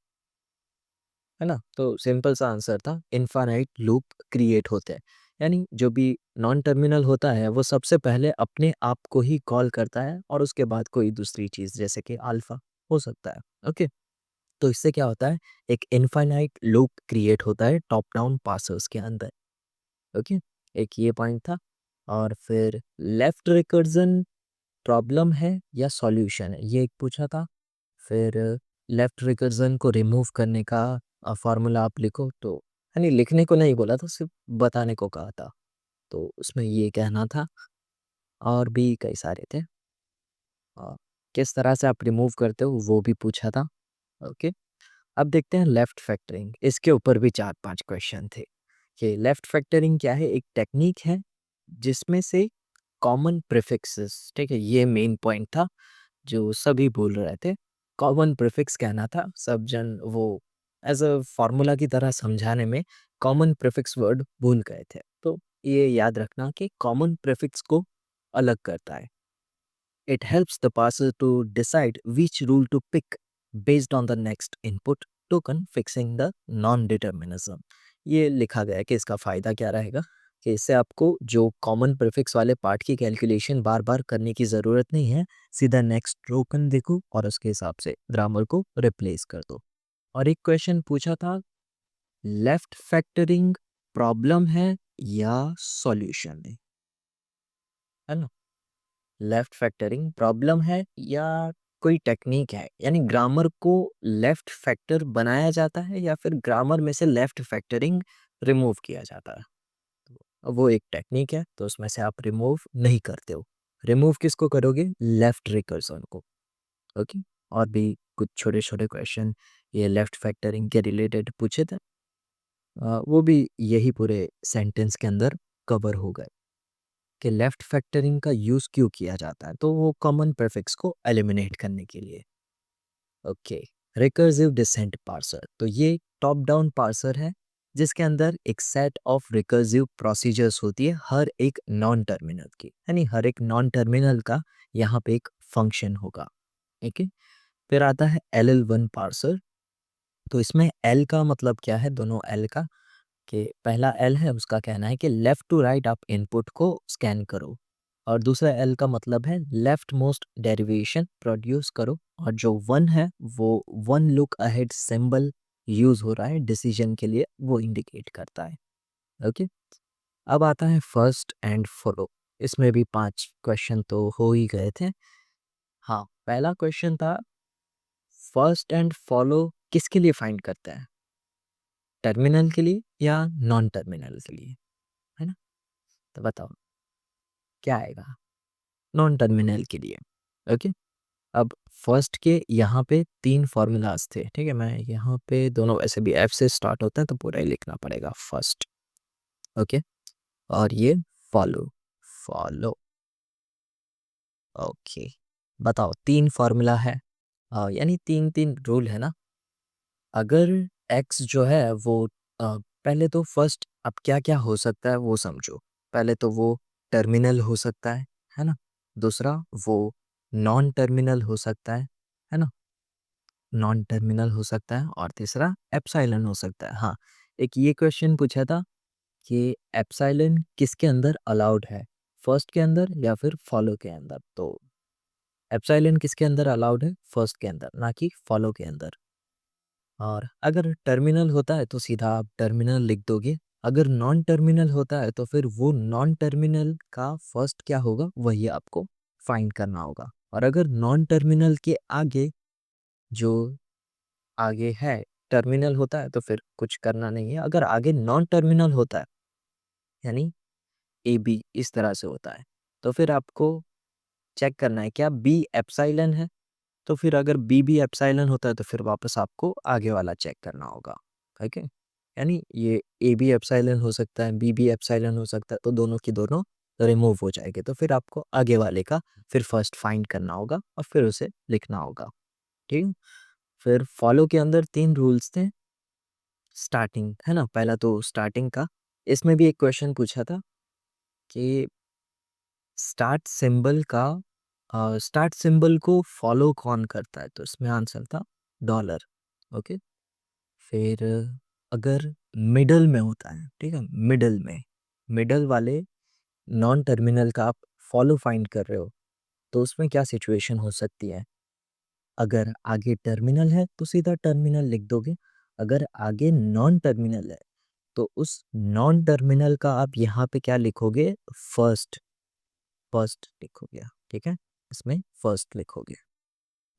ना? तो सिंपल सा आंसर था इनफाइनाइट लूप क्रिएट होते हैं। यानी जो भी नॉन टर्मिनल होता है वो सबसे पहले अपने आप को ही कॉल करता है और उसके बाद कोई दूसरी चीज़ जैसे कि अल्फा हो सकता है। ओके। तो इससे क्या होता है, एक इनफाइनाइट लूप क्रिएट होता है टॉप डाउन पासर्स के अंदर। ओके। एक ये पॉइंट था। और फिर लेफ्ट रिकर्जन प्रॉब्लम है या सॉल्यूशन है, ये एक पूछा था। फिर लेफ्ट रिकर्जन को रिमूव करने का फॉर्मूला आप लिखो, तो यानी लिखने को नहीं बोला था, सिर्फ बताने को कहा था। तो उसमें ये कहना था, और भी कई सारे थे। अ, किस तरह से आप रिमूव करते हो वो भी पूछा था। ओके। अब देखते हैं लेफ्ट फैक्टरिंग, इसके ऊपर भी 4-5 क्वेश्चन थे कि लेफ्ट फैक्टरिंग क्या है। एक टेक्निक है जिसमें से कॉमन प्रीफिक्सेस, ठीक है, ये मेन पॉइंट था जो सभी बोल रहे थे। कॉमन प्रीफिक्स कहना था, सब जन वो एज अ फॉर्मूला की तरह समझाने में कॉमन प्रीफिक्स वर्ड भूल गए थे। तो ये याद रखना कि कॉमन प्रीफिक्स को अलग करता है। It helps the parser to decide which rule to pick based on the next input token fixing the non determinism. ये लिखा गया है कि इसका फ़ायदा क्या रहेगा, कि इससे आपको जो कॉमन प्रीफिक्स वाले पार्ट की कैलकुलेशन बार बार करने की ज़रूरत नहीं है। सीधा नेक्स्ट टोकन देखो और उसके हिसाब से ग्रामर को रिप्लेस कर दो। और एक क्वेश्चन पूछा था, लेफ्ट फैक्टरिंग प्रॉब्लम है या सॉल्यूशन है ना? लेफ्ट फैक्टरिंग प्रॉब्लम है या कोई टेक्निक है, यानी ग्रामर को लेफ्ट फैक्टर बनाया जाता है या फिर ग्रामर में से लेफ्ट फैक्टरिंग रिमूव किया जाता है। तो वो एक टेक्निक है, तो उसमें से आप रिमूव नहीं करते हो। रिमूव किसको करोगे? लेफ्ट रिकर्सन को। ओके। और भी कुछ छोटे छोटे क्वेश्चन ये लेफ्ट फैक्टरिंग के रिलेटेड पूछे थे। वो भी यही पूरे सेंटेंस के अंदर कवर हो गए कि लेफ्ट फैक्टरिंग का यूज़ क्यों किया जाता है, तो वो कॉमन प्रीफिक्स को एलिमिनेट करने के लिए। ओके। रिकर्सिव डिसेंट पार्सर, तो ये टॉप डाउन पार्सर है जिसके अंदर एक सेट ऑफ रिकर्सिव प्रोसीजर्स होती है हर एक नॉन टर्मिनल की, यानी हर एक नॉन टर्मिनल का यहाँ पे एक फंक्शन होगा। ठीक है। फिर आता है LL1 पार्सर। तो इसमें एल का मतलब क्या है, दोनों एल का, कि पहला एल है उसका कहना है कि लेफ्ट टू राइट आप इनपुट को स्कैन करो, और दूसरा एल का मतलब है लेफ्ट मोस्ट डेरिवेशन प्रोड्यूस करो, और जो वन है वो one look ahead symbol use हो रहा है डिसीजन के लिए, वो इंडिकेट करता है। ओके। अब आता है फर्स्ट एंड फॉलो। इसमें भी 5 क्वेश्चन तो हो ही गए थे। हाँ, पहला क्वेश्चन था फर्स्ट एंड फॉलो किसके लिए फाइंड करता है, टर्मिनल के लिए या नॉन टर्मिनल के लिए, है ना? तो बताओ क्या आएगा? नॉन टर्मिनल के लिए। ओके। अब फर्स्ट के यहाँ पे 3 फ़ॉर्मूलाज़ थे, ठीक है? मैं यहाँ पे दोनों वैसे भी एफ से स्टार्ट होता है तो पूरा ही लिखना पड़ेगा फर्स्ट, ओके? और ये फॉलो, फॉलो, ओके। बताओ 3 फ़ॉर्मूला है यानी 3-3 रूल है ना? अगर एक्स जो है वो पहले तो फर्स्ट अब क्या-क्या हो सकता है वो समझो। पहले तो वो टर्मिनल हो सकता है ना? दूसरा वो नॉन टर्मिनल हो सकता है ना? नॉन टर्मिनल हो सकता है और तीसरा एप्सिलॉन हो सकता है। हाँ, एक ये क्वेश्चन पूछा था कि एप्सिलॉन किसके अंदर अलाउड है? फर्स्ट के अंदर या फिर फॉलो के अंदर? तो एप्सिलॉन किसके अंदर अलाउड है? फर्स्ट के अंदर, ना कि फॉलो के अंदर। और अगर टर्मिनल होता है तो सीधा आप टर्मिनल लिख दोगे। अगर नॉन टर्मिनल होता है तो फिर वो नॉन टर्मिनल का फर्स्ट क्या होगा वही आपको फाइंड करना होगा। और अगर नॉन टर्मिनल के आगे जो आगे है टर्मिनल होता है तो फिर कुछ करना नहीं है। अगर आगे नॉन टर्मिनल होता है यानी ए बी इस तरह से होता है तो फिर आपको चेक करना है क्या बी एप्सिलॉन है। तो फिर अगर बी भी एप्सिलॉन होता है तो फिर वापस आपको आगे वाला चेक करना होगा। ठीक है, यानी ये ए बी एप्सिलॉन हो सकता है बी भी एप्सिलॉन हो सकता है तो दोनों की दोनों रिमूव हो जाएंगे। तो फिर आपको आगे वाले का फिर फर्स्ट फाइंड करना होगा और फिर उसे लिखना होगा। ठीक है, फिर फॉलो के अंदर 3 रूल्स थे। स्टार्टिंग है ना, पहला तो स्टार्टिंग का, इसमें भी एक क्वेश्चन पूछा था कि स्टार्ट सिंबल का स्टार्ट सिंबल को फॉलो कौन करता है, तो इसमें आंसर था डॉलर। ओके, फिर अगर मिडल में होता है, ठीक है, मिडल में मिडल वाले नॉन टर्मिनल का आप फॉलो फाइंड कर रहे हो तो उसमें क्या सिचुएशन हो सकती है। अगर आगे टर्मिनल है तो सीधा टर्मिनल लिख दोगे। अगर आगे नॉन टर्मिनल है तो उस नॉन टर्मिनल का आप यहाँ पे क्या लिखोगे, फर्स्ट, फर्स्ट लिखोगे। ठीक है, इसमें फर्स्ट लिखोगे।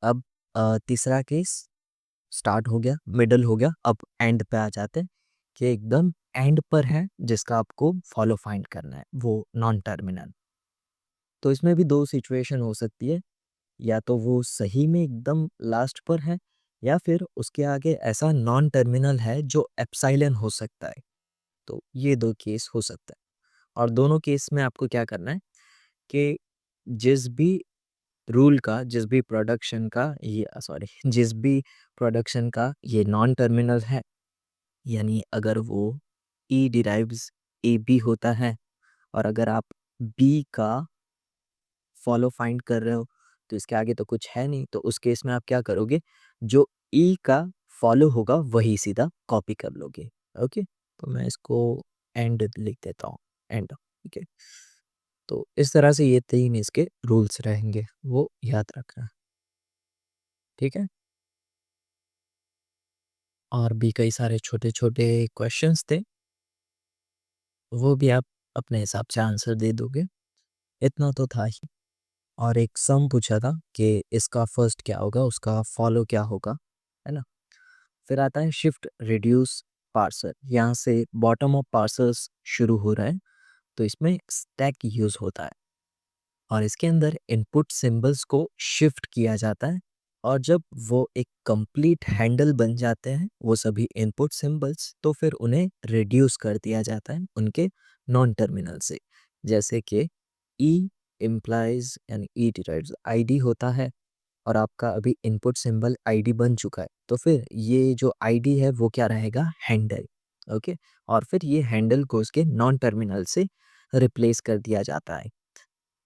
अब तीसरा केस स्टार्ट हो गया, मिडल हो गया, अब एंड पे आ जाते हैं कि एकदम एंड पर है जिसका आपको फॉलो फाइंड करना है वो नॉन टर्मिनल। तो इसमें भी दो सिचुएशन हो सकती है, या तो वो सही में एकदम लास्ट पर है या फिर उसके आगे ऐसा नॉन टर्मिनल है जो एप्सिलॉन हो सकता है। तो ये दो केस हो सकता है और दोनों केस में आपको क्या करना है कि जिस भी रूल का, जिस भी प्रोडक्शन का ये सॉरी जिस भी प्रोडक्शन का ये नॉन टर्मिनल है, यानी अगर वो ई डिराइव्स ए बी होता है और अगर आप बी का फॉलो फाइंड कर रहे हो तो इसके आगे तो कुछ है नहीं, तो उस केस में आप क्या करोगे, जो ई का फॉलो होगा वही सीधा कॉपी कर लोगे। ओके, तो मैं इसको एंड लिख देता हूँ, एंड। ठीक है, तो इस तरह से ये 3 इसके रूल्स रहेंगे, वो याद रखना। ठीक है, और भी कई सारे छोटे-छोटे क्वेश्चंस थे, वो भी आप अपने हिसाब से आंसर दे दोगे, इतना तो था ही। और एक सम पूछा था कि इसका फर्स्ट क्या होगा, उसका फॉलो क्या होगा, है ना? फिर आता है शिफ्ट रिड्यूस पार्सर, यहाँ से बॉटम ऑफ पार्सर्स शुरू हो रहा है, तो इसमें स्टैक यूज़ होता है और इसके अंदर इनपुट सिंबल्स को शिफ्ट किया जाता है और जब वो एक कंप्लीट हैंडल बन जाते हैं वो सभी इनपुट सिंबल्स, तो फिर उन्हें रिड्यूस कर दिया जाता है उनके नॉन टर्मिनल से। जैसे कि ई इम्प्लाइज यानी ई डिराइव्स आईडी होता है और आपका अभी इनपुट सिंबल आईडी बन चुका है, तो फिर ये जो आईडी है वो क्या रहेगा, हैंडल। ओके, और फिर ये हैंडल को उसके नॉन टर्मिनल से रिप्लेस कर दिया जाता है।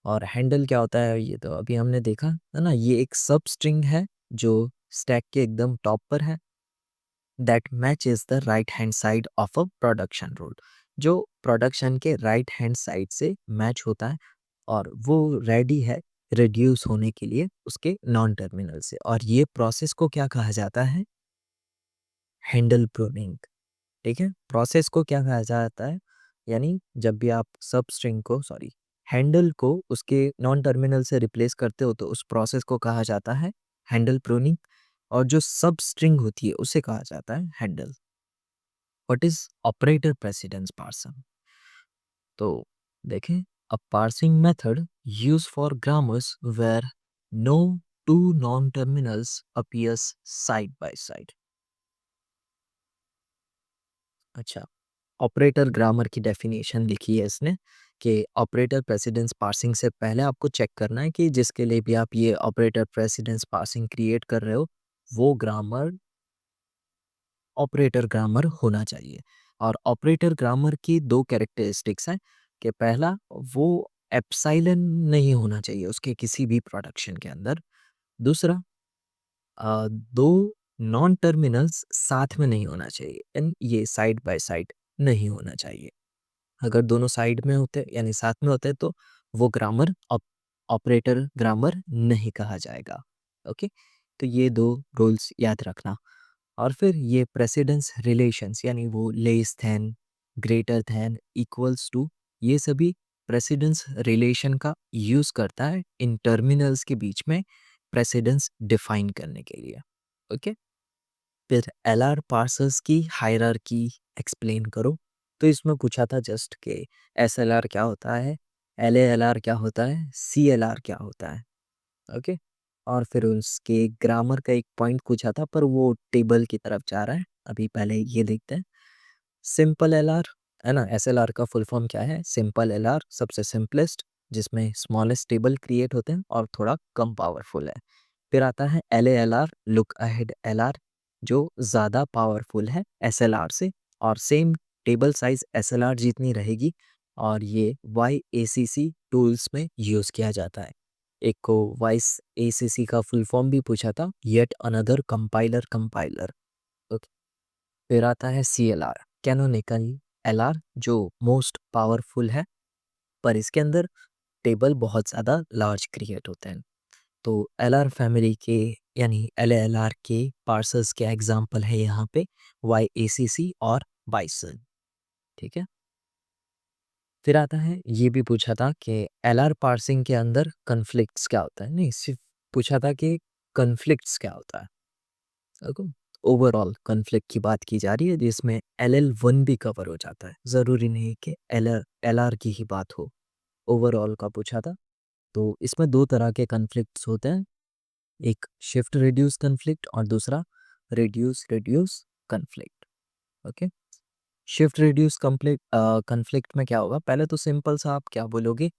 और हैंडल क्या होता है ये तो अभी हमने देखा है ना, ये एक सब स्ट्रिंग है जो स्टैक के एकदम टॉप पर है, that matches the right hand side of a production rule, जो प्रोडक्शन के राइट हैंड साइड से मैच होता है और वो रेडी है रिड्यूस होने के लिए उसके नॉन टर्मिनल से। और ये प्रोसेस को क्या कहा जाता है, हैंडल प्रूनिंग। ठीक है, प्रोसेस को क्या कहा जाता है, यानी जब भी आप सब स्ट्रिंग को सॉरी हैंडल को उसके नॉन टर्मिनल से रिप्लेस करते हो तो उस प्रोसेस को कहा जाता है हैंडल प्रूनिंग, और जो सब स्ट्रिंग होती है उसे कहा जाता है handle. What is operator precedence parsing, तो देखें, a parsing method use for grammars where no two non terminals appears side by side. अच्छा, ऑपरेटर ग्रामर की डेफिनेशन लिखी है इसने कि ऑपरेटर प्रेसिडेंस पार्सिंग से पहले आपको चेक करना है कि जिसके लिए भी आप ये ऑपरेटर प्रेसिडेंस पार्सिंग क्रिएट कर रहे हो वो ग्रामर ऑपरेटर ग्रामर होना चाहिए। और ऑपरेटर ग्रामर की दो कैरेक्टरिस्टिक्स हैं कि पहला, वो एप्सिलॉन नहीं होना चाहिए उसके किसी भी प्रोडक्शन के अंदर। दूसरा, दो नॉन टर्मिनल्स साथ में नहीं होना चाहिए, यानी ये साइड बाय साइड नहीं होना चाहिए। अगर दोनों साइड में होते यानी साथ में होते तो वो ग्रामर ऑपरेटर ग्रामर नहीं कहा जाएगा। ओके, तो ये दो रूल्स याद रखना। और फिर ये प्रेसिडेंस रिलेशंस यानी वो less than, greater than, equals to, ये सभी प्रेसिडेंस रिलेशन का यूज करता है इन टर्मिनल्स के बीच में प्रेसिडेंस डिफाइन करने के लिए। ओके, फिर एलआर पार्सर्स की हायरार्की एक्सप्लेन करो। तो इसमें पूछा था जस्ट कि एसएलआर क्या होता है, एलएएलआर क्या होता है, सीएलआर क्या होता है। ओके, और फिर उसके ग्रामर का एक पॉइंट पूछा था पर वो टेबल की तरफ जा रहा है, अभी पहले ये देखते हैं। सिंपल एलआर है ना, एसएलआर का फुल फॉर्म क्या है? सिंपल एलआर सबसे सिंपलेस्ट, जिसमें स्मॉलेस्ट टेबल क्रिएट होते हैं और थोड़ा कम पावरफुल है। फिर आता है एलएएलआर, लुक अहेड एलआर, जो ज़्यादा पावरफुल है एसएलआर से और सेम टेबल साइज एसएलआर जितनी रहेगी। और ये वाई एसीसी टूल्स में यूज़ किया जाता है। एक को वाइस एसीसी का फुल फॉर्म भी पूछा था, yet another compiler compiler. Okay, फिर आता है सीएलआर, कैनोनिकल एलआर, जो मोस्ट पावरफुल है पर इसके अंदर टेबल बहुत ज़्यादा लार्ज क्रिएट होते हैं। तो एलआर फैमिली के यानी एलएलआर के पार्सर्स के एग्जांपल है यहाँ पे वाई एसीसी और बाइसन। ठीक है, फिर आता है ये भी पूछा था कि एलआर पार्सिंग के अंदर कन्फ्लिक्ट्स क्या होता है, नहीं सिर्फ पूछा था कि कन्फ्लिक्ट्स क्या होता है। देखो, ओवरऑल कन्फ्लिक्ट की बात की जा रही है जिसमें एल1 भी कवर हो जाता है, ज़रूरी नहीं कि एलआर की ही बात हो। ओवरऑल का पूछा था। तो इसमें दो तरह के कन्फ्लिक्ट्स होते हैं, एक शिफ्ट रिड्यूस कन्फ्लिक्ट और दूसरा reduce reduce conflict. Okay, shift reduce conflict conflict में क्या होगा, पहले तो सिंपल सा आप क्या बोलोगे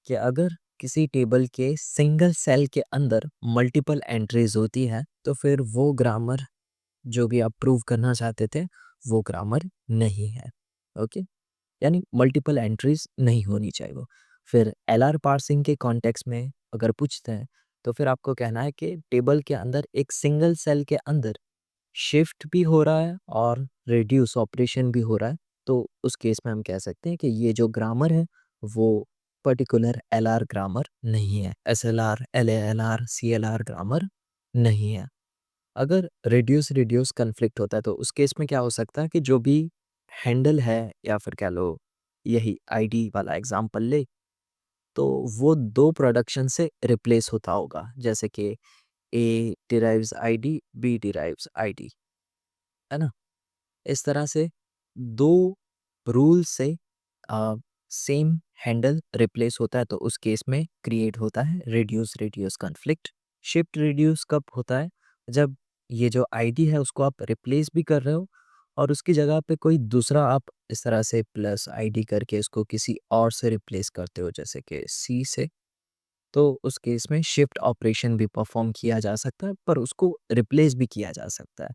कि अगर किसी टेबल के सिंगल सेल के अंदर मल्टीपल एंट्रीज होती है तो फिर वो ग्रामर जो भी आप प्रूव करना चाहते थे वो ग्रामर नहीं है। ओके, यानी मल्टीपल एंट्रीज नहीं होनी चाहिए वो। फिर एलआर पार्सिंग के कॉन्टेक्स्ट में अगर पूछते हैं तो फिर आपको कहना है कि टेबल के अंदर एक सिंगल सेल के अंदर शिफ्ट भी हो रहा है और रिड्यूस ऑपरेशन भी हो रहा है। तो उस केस में हम कह सकते हैं कि ये जो ग्रामर है वो पर्टिकुलर एलआर ग्रामर नहीं है, एसएलआर, एलएएलआर, सीएलआर ग्रामर नहीं है। अगर रिड्यूस रिड्यूस कन्फ्लिक्ट होता है तो उस केस में क्या हो सकता है कि जो भी हैंडल है या फिर कह लो यही आईडी वाला एग्जांपल ले, तो वो दो प्रोडक्शन से रिप्लेस होता होगा, जैसे कि A derives ID, B derives ID, है ना। इस तरह से दो रूल से सेम हैंडल रिप्लेस होता है तो उस केस में क्रिएट होता है reduce reduce conflict. Shift reduce कब होता है, जब ये जो आईडी है उसको आप रिप्लेस भी कर रहे हो और उसकी जगह पे कोई दूसरा आप इस तरह से प्लस आईडी करके इसको किसी और से रिप्लेस करते हो जैसे कि सी से। तो उस केस में शिफ्ट ऑपरेशन भी परफॉर्म किया जा सकता है पर उसको रिप्लेस भी किया जा सकता है।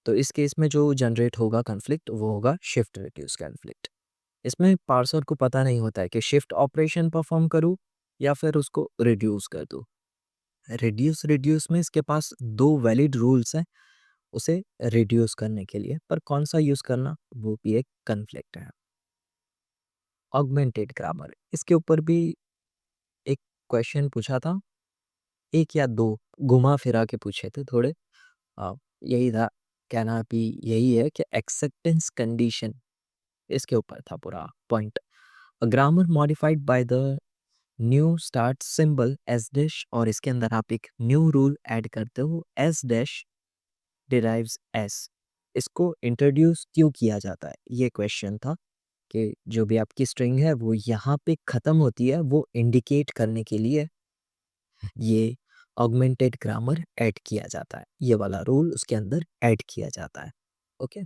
तो इस केस में जो जनरेट होगा कॉन्फ्लिक्ट वो होगा शिफ्ट रिड्यूस कॉन्फ्लिक्ट। इसमें पार्सर को पता नहीं होता है कि शिफ्ट ऑपरेशन परफॉर्म करूँ या फिर उसको रिड्यूस कर दूँ। रिड्यूस रिड्यूस में इसके पास दो वैलिड रूल्स हैं उसे रिड्यूस करने के लिए, पर कौन सा यूज़ करना वो भी एक कॉन्फ्लिक्ट है। ऑगमेंटेड ग्रामर, इसके ऊपर भी एक क्वेश्चन पूछा था, एक या दो घुमा फिरा के पूछे थे थोड़े। अ, यही था, कहना भी यही है कि एक्सेप्टेंस कंडीशन, इसके ऊपर था पूरा point. A grammar modified by the new start symbol S dash, और इसके अंदर आप एक न्यू रूल ऐड करते हो एस डैश डिराइव्स एस। इसको इंट्रोड्यूस क्यों किया जाता है, ये क्वेश्चन था कि जो भी आपकी स्ट्रिंग है वो यहाँ पे ख़त्म होती है वो इंडिकेट करने के लिए ये ऑगमेंटेड ग्रामर ऐड किया जाता है। ये वाला रूल उसके अंदर ऐड किया जाता है। ओके?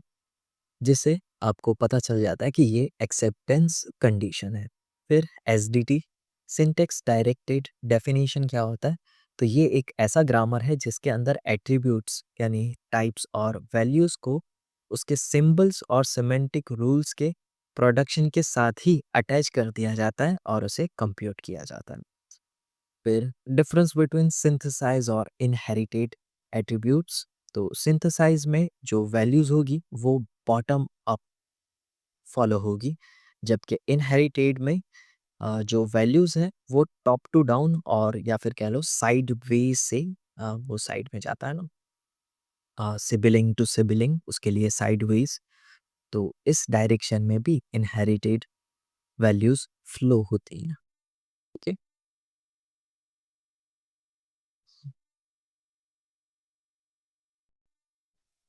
जिससे आपको पता चल जाता है कि ये एक्सेप्टेंस कंडीशन है। फिर एसडीटी, सिंटैक्स डायरेक्टेड डेफिनेशन क्या होता है? तो ये एक ऐसा ग्रामर है जिसके अंदर एट्रीब्यूट्स यानी टाइप्स और वैल्यूज़ को उसके सिंबल्स और सिमेंटिक रूल्स के प्रोडक्शन के साथ ही अटैच कर दिया जाता है और उसे कंप्यूट किया जाता है। फिर डिफरेंस बिटवीन सिंथेसाइज और इनहेरिटेड एट्रीब्यूट्स। तो सिंथेसाइज में जो वैल्यूज होगी वो बॉटम अप फॉलो होगी, जबकि इनहेरिटेड में जो वैल्यूज हैं वो टॉप टू डाउन और या फिर कह लो साइड वेज से वो साइड में जाता है ना, सिबिलिंग टू सिबिलिंग, उसके लिए साइड वेज। तो इस डायरेक्शन में भी इनहेरिटेड वैल्यूज फ्लो होती हैं। ओके?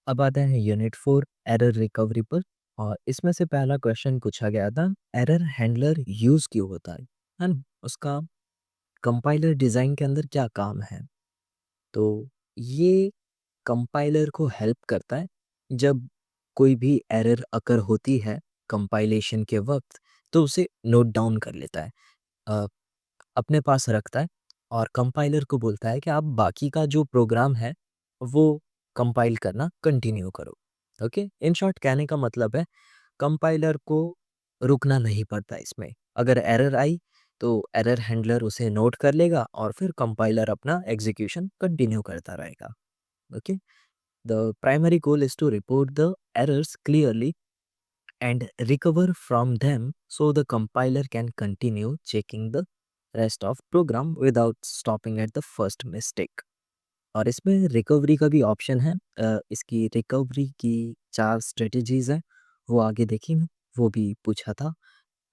अब आता है यूनिट 4 एरर रिकवरी पर। और इसमें से पहला क्वेश्चन पूछा गया था, एरर हैंडलर यूज क्यों होता है ना? उसका कंपाइलर डिजाइन के अंदर क्या काम है? तो ये कंपाइलर को हेल्प करता है जब कोई भी एरर अकर होती है कंपाइलेशन के वक्त, तो उसे नोट डाउन कर लेता है, अ, अपने पास रखता है और कंपाइलर को बोलता है कि आप बाकी का जो प्रोग्राम है वो कंपाइल करना कंटिन्यू करो। ओके? इन शॉर्ट कहने का मतलब है कंपाइलर को रुकना नहीं पड़ता इसमें। अगर एरर आई तो एरर हैंडलर उसे नोट कर लेगा और फिर कंपाइलर अपना एग्जीक्यूशन कंटिन्यू करता रहेगा। Okay? The primary goal is to report the errors clearly and recover from them so the compiler can continue checking the rest of program without stopping at the first mistake। और इसमें recovery का भी option है। इसकी recovery की 4 strategies हैं, वो आगे देखेंगे, वो भी पूछा था।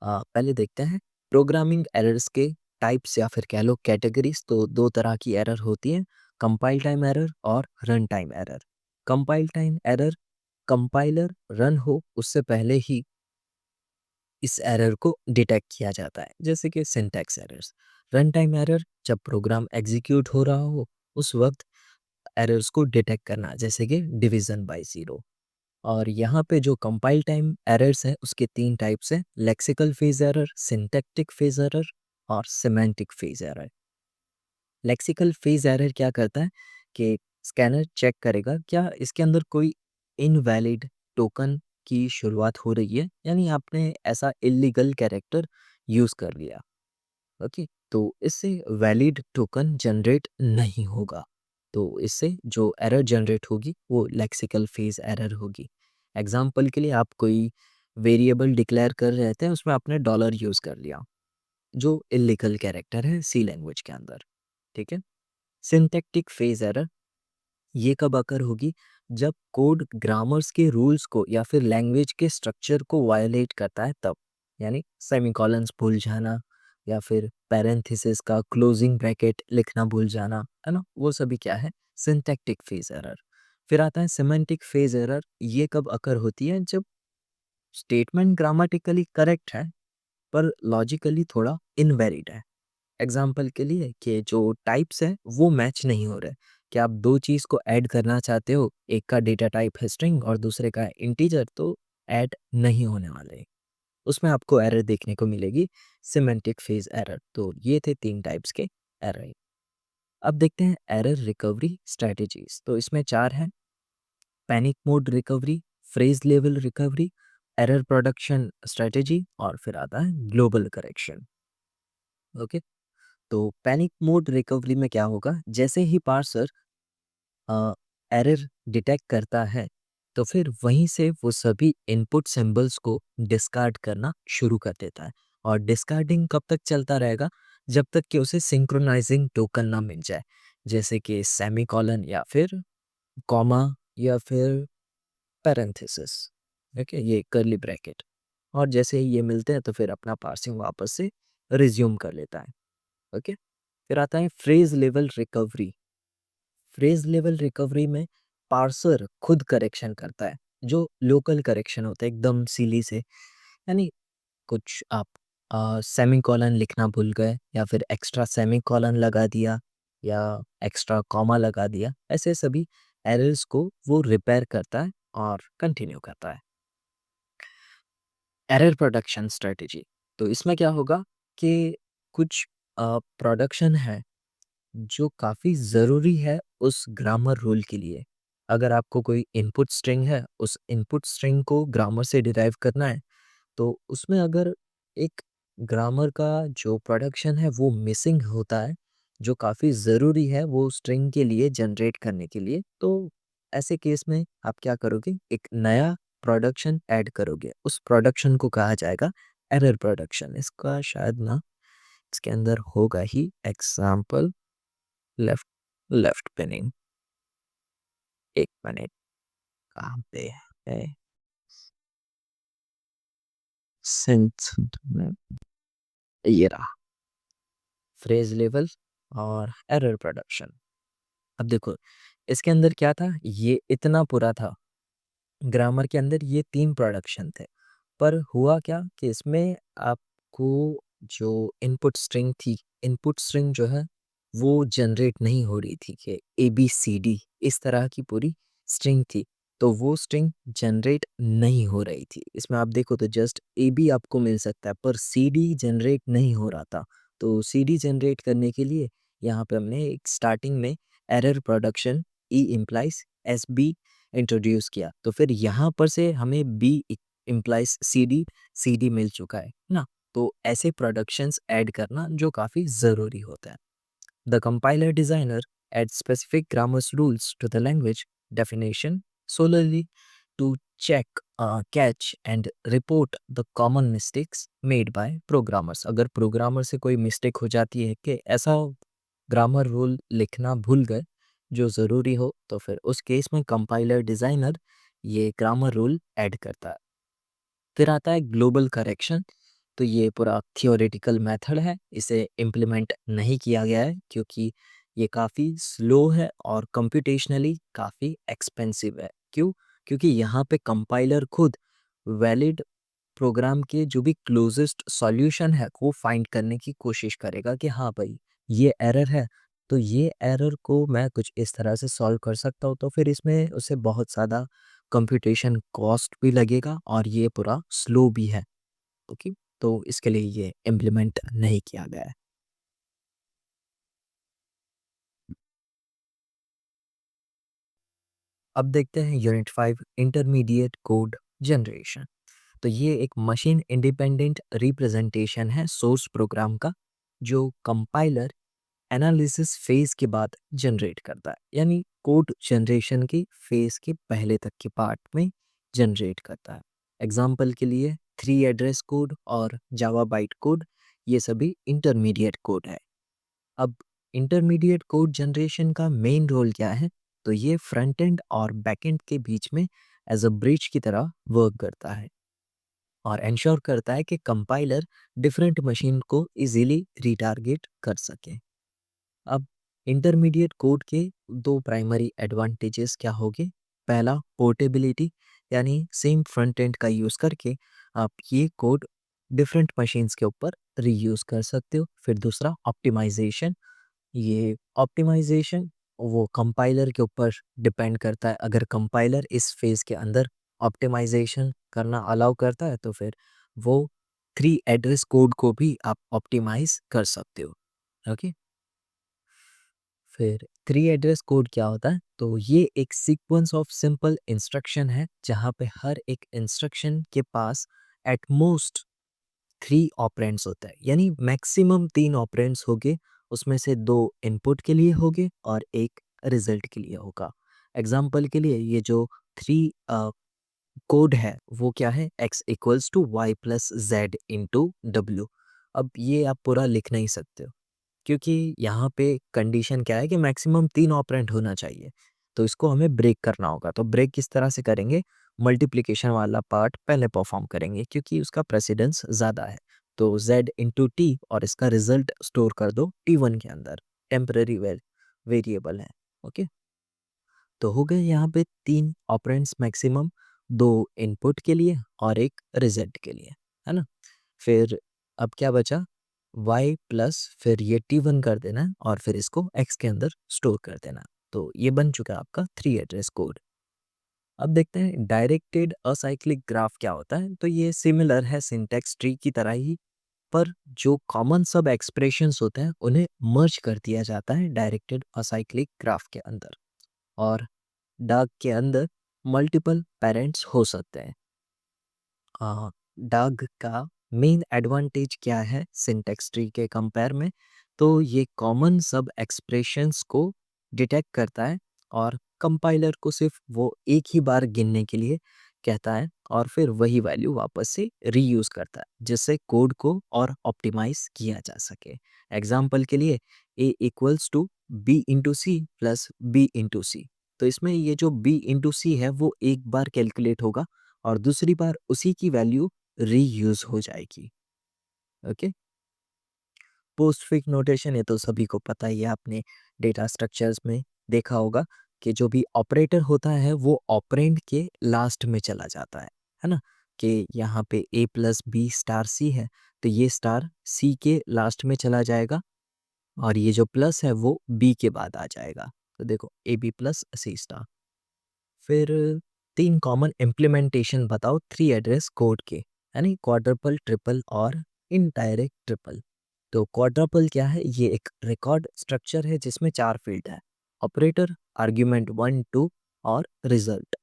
पहले देखते हैं प्रोग्रामिंग एरर्स के टाइप्स या फिर कह लो कैटेगरीज। तो दो तरह की एरर होती है, कंपाइल टाइम एरर और run time error. Compile time error, compiler run हो उससे पहले ही इस एरर को डिटेक्ट किया जाता है, जैसे कि syntax errors. Run time error, जब प्रोग्राम एग्जीक्यूट हो रहा हो उस वक्त एरर्स को डिटेक्ट करना, जैसे कि डिवीजन बाय ज़ीरो। और यहाँ पे जो कंपाइल टाइम एरर्स हैं उसके 3 टाइप्स हैं, lexical phase error, syntactic phase error और semantic phase error. Lexical phase error क्या करता है कि स्कैनर चेक करेगा क्या इसके अंदर कोई इनवैलिड टोकन की शुरुआत हो रही है, यानी आपने ऐसा इलीगल कैरेक्टर यूज़ कर लिया। ओके? तो इससे वैलिड टोकन जनरेट नहीं होगा। तो इससे जो एरर जनरेट होगी वो लेक्सिकल फेज एरर होगी। एग्जाम्पल के लिए आप कोई वेरिएबल डिक्लेयर कर रहे थे, उसमें आपने डॉलर यूज़ कर लिया जो इलीगल कैरेक्टर है सी लैंग्वेज के अंदर। ठीक है? सिंटैक्टिक फेज एरर ये कब अकर होगी? जब कोड ग्रामर्स के रूल्स को या फिर लैंग्वेज के स्ट्रक्चर को वायलेट करता है तब। यानी सेमीकोलंस भूल जाना या फिर पैरेंथेसिस का क्लोजिंग ब्रैकेट लिखना भूल जाना, है ना? वो सभी क्या है? Syntactic phase error. फिर आता है सिमेंटिक फेज एरर। ये कब अकर होती है? जब स्टेटमेंट ग्रामेटिकली करेक्ट है पर लॉजिकली थोड़ा इनवैलिड है। एग्जाम्पल के लिए कि जो टाइप्स है वो मैच नहीं हो रहे। कि आप दो चीज़ को ऐड करना चाहते हो, एक का डेटा टाइप है स्ट्रिंग और दूसरे का इंटीजर, तो ऐड नहीं होने वाले, उसमें आपको एरर देखने को मिलेगी, सिमेंटिक फेज एरर। तो ये थे 3 टाइप्स के एरर। अब देखते हैं एरर रिकवरी स्ट्रेटजीज। तो इसमें 4 हैं, panic mode recovery, phrase level recovery, error production strategy और फिर आता है ग्लोबल करेक्शन। ओके? तो पैनिक मोड रिकवरी में क्या होगा, जैसे ही पार्सर एरर डिटेक्ट करता है तो फिर वहीं से वो सभी इनपुट सिंबल्स को डिस्कार्ड करना शुरू कर देता है। और डिस्कार्डिंग कब तक चलता रहेगा? जब तक कि उसे सिंक्रोनाइजिंग टोकन ना मिल जाए, जैसे कि सेमीकोलन या फिर कॉमा या फिर पैरेंथेसिस। ओके? ये कर्ली ब्रैकेट। और जैसे ही ये मिलते हैं तो फिर अपना पार्सिंग वापस से रिज्यूम कर लेता है। ओके? फिर आता है phrase level recovery. Phrase level recovery में पार्सर खुद करेक्शन करता है, जो लोकल करेक्शन होता है एकदम सिली से। यानी कुछ आप सेमीकोलन लिखना भूल गए या फिर एक्स्ट्रा सेमीकोलन लगा दिया या एक्स्ट्रा कॉमा लगा दिया, ऐसे सभी एरर्स को वो रिपेयर करता है और कंटिन्यू करता है। एरर प्रोडक्शन स्ट्रेटजी, तो इसमें क्या होगा कि कुछ प्रोडक्शन है जो काफ़ी ज़रूरी है उस ग्रामर रूल के लिए। अगर आपको कोई इनपुट स्ट्रिंग है, उस इनपुट स्ट्रिंग को ग्रामर से डिराइव करना है, तो उसमें अगर एक ग्रामर का जो प्रोडक्शन है वो मिसिंग होता है, जो काफ़ी ज़रूरी है वो स्ट्रिंग के लिए जनरेट करने के लिए, तो ऐसे केस में आप क्या करोगे, एक नया प्रोडक्शन ऐड करोगे। उस प्रोडक्शन को कहा जाएगा एरर प्रोडक्शन। इसका शायद ना इसके अंदर होगा ही example left left pinning. 1 minute, कहाँ पे है? सिंथ में ये रहा, फ्रेज़ लेवल और एरर प्रोडक्शन। अब देखो, इसके अंदर क्या था, ये इतना पूरा था। ग्रामर के अंदर ये 3 प्रोडक्शन थे। पर हुआ क्या कि इसमें आपको जो इनपुट स्ट्रिंग थी, इनपुट स्ट्रिंग जो है वो जनरेट नहीं हो रही थी कि ABCD इस तरह की पूरी स्ट्रिंग थी। तो वो स्ट्रिंग जनरेट नहीं हो रही थी। इसमें आप देखो तो जस्ट AB आपको मिल सकता है पर CD जनरेट नहीं हो रहा था। तो CD जनरेट करने के लिए यहाँ पे हमने एक स्टार्टिंग में error production E implies SB introduce किया। तो फिर यहाँ पर से हमें B इम्प्लाइज CD मिल चुका है ना। तो ऐसे प्रोडक्शंस ऐड करना जो काफ़ी ज़रूरी होता है। The compiler designer adds specific grammar rules to the language definition solely to check, catch and report the common mistakes made by programmers। अगर प्रोग्रामर से कोई मिस्टेक हो जाती है कि ऐसा ग्रामर रूल लिखना भूल गए जो ज़रूरी हो, तो फिर उस केस में कंपाइलर डिज़ाइनर ये ग्रामर रूल ऐड करता है। फिर आता है ग्लोबल करेक्शन। तो ये पूरा थियोरेटिकल मेथड है, इसे इम्प्लीमेंट नहीं किया गया है क्योंकि ये काफ़ी स्लो है और कंप्यूटेशनली काफ़ी एक्सपेंसिव है। क्यों? क्योंकि यहाँ पे कंपाइलर खुद वैलिड प्रोग्राम के जो भी क्लोजेस्ट सॉल्यूशन है वो फाइंड करने की कोशिश करेगा कि हाँ भाई, ये एरर है, तो ये एरर को मैं कुछ इस तरह से सॉल्व कर सकता हूँ। तो फिर इसमें उसे बहुत ज़्यादा कंप्यूटेशन कॉस्ट भी लगेगा और ये पूरा स्लो भी है। ओके, तो इसके लिए ये इम्प्लीमेंट नहीं किया गया है। अब देखते हैं यूनिट 5 इंटरमीडिएट कोड जनरेशन। तो ये एक मशीन इंडिपेंडेंट रिप्रेजेंटेशन है सोर्स प्रोग्राम का, जो कंपाइलर एनालिसिस फेज के बाद जनरेट करता है, यानी कोड जनरेशन की फेज के पहले तक के पार्ट में जनरेट करता है। एग्जाम्पल के लिए 3 एड्रेस कोड और जावा बाइट कोड, ये सभी इंटरमीडिएट कोड है। अब इंटरमीडिएट कोड जनरेशन का मेन रोल क्या है, तो ये फ्रंट एंड और बैक एंड के बीच में एज अ ब्रिज की तरह वर्क करता है और इंश्योर करता है कि कंपाइलर डिफरेंट मशीन को इजीली रिटारगेट कर सके। अब इंटरमीडिएट कोड के दो प्राइमरी एडवांटेजेस क्या होंगे। पहला, पोर्टेबिलिटी, यानी सेम फ्रंट एंड का यूज़ करके आप ये कोड डिफरेंट मशीन्स के ऊपर रीयूज़ कर सकते हो। फिर दूसरा, ऑप्टिमाइजेशन। ये ऑप्टिमाइजेशन वो कंपाइलर के ऊपर डिपेंड करता है। अगर कंपाइलर इस फेज़ के अंदर ऑप्टिमाइजेशन करना अलाउ करता है तो फिर वो 3 एड्रेस कोड को भी आप ऑप्टिमाइज़ कर सकते हो। ओके। फिर 3 एड्रेस कोड क्या होता है? तो ये एक सीक्वेंस ऑफ सिंपल इंस्ट्रक्शन है जहाँ पे हर एक इंस्ट्रक्शन के पास एट मोस्ट 3 ऑपरेंड्स होता है, यानी मैक्सिमम 3 ऑपरेंड्स होंगे, उसमें से 2 इनपुट के लिए होंगे और 1 रिजल्ट के लिए होगा। एग्जाम्पल के लिए ये जो 3 कोड है वो क्या है, x equals to y plus z into डब्ल्यू। अब ये आप पूरा लिख नहीं सकते हो क्योंकि यहाँ पे कंडीशन क्या है कि मैक्सिमम 3 ऑपरेंड होना चाहिए। तो इसको हमें ब्रेक करना होगा। तो ब्रेक किस तरह से करेंगे, मल्टीप्लिकेशन वाला पार्ट पहले परफॉर्म करेंगे क्योंकि उसका प्रेसिडेंस ज़्यादा है। तो z इंटू टी और इसका रिजल्ट स्टोर कर दो T1 के अंदर, टेम्पररी वेरिएबल है। ओके, तो हो गए यहाँ पे 3 ऑपरेंड्स मैक्सिमम, 2 इनपुट के लिए और 1 रिजल्ट के लिए, है ना। फिर अब क्या बचा, वाई प्लस फिर ये T1 कर देना है और फिर इसको x के अंदर स्टोर कर देना। तो ये बन चुका है आपका 3 एड्रेस कोड। अब देखते हैं डायरेक्टेड असाइक्लिक ग्राफ क्या होता है। तो ये सिमिलर है सिंटैक्स ट्री की तरह ही, पर जो कॉमन सब एक्सप्रेशंस होते हैं उन्हें मर्ज कर दिया जाता है डायरेक्टेड असाइक्लिक ग्राफ के अंदर। और डाग के अंदर मल्टीपल पेरेंट्स हो सकते हैं। डाग का मेन एडवांटेज क्या है सिंटैक्स ट्री के कंपेयर में, तो ये कॉमन सब एक्सप्रेशंस को डिटेक्ट करता है और कंपाइलर को सिर्फ वो एक ही बार गिनने के लिए कहता है और फिर वही वैल्यू वापस से रीयूज करता है, जिससे कोड को और ऑप्टिमाइज किया जा सके। एग्जाम्पल के लिए a equals to b into C plus b into C. तो इसमें ये जो b इंटू सी है वो एक बार कैलकुलेट होगा और दूसरी बार उसी की वैल्यू रीयूज हो जाएगी। ओके। पोस्टफिक्स नोटेशन ये तो सभी को पता ही है, आपने डेटा स्ट्रक्चर्स में देखा होगा कि जो भी ऑपरेटर होता है वो ऑपरेंड के लास्ट में चला जाता है ना। कि यहाँ पे a plus B star c है तो ये स्टार सी के लास्ट में चला जाएगा और ये जो प्लस है वो b के बाद आ जाएगा। तो देखो a b plus c star. फिर 3 कॉमन इम्प्लीमेंटेशन बताओ 3 एड्रेस कोड के, यानी क्वाड्रपल, ट्रिपल और इनडायरेक्ट ट्रिपल। तो क्वाड्रपल क्या है? ये एक रिकॉर्ड स्ट्रक्चर है जिसमें 4 फील्ड है, ऑपरेटर, आर्ग्यूमेंट 1 2 और रिजल्ट।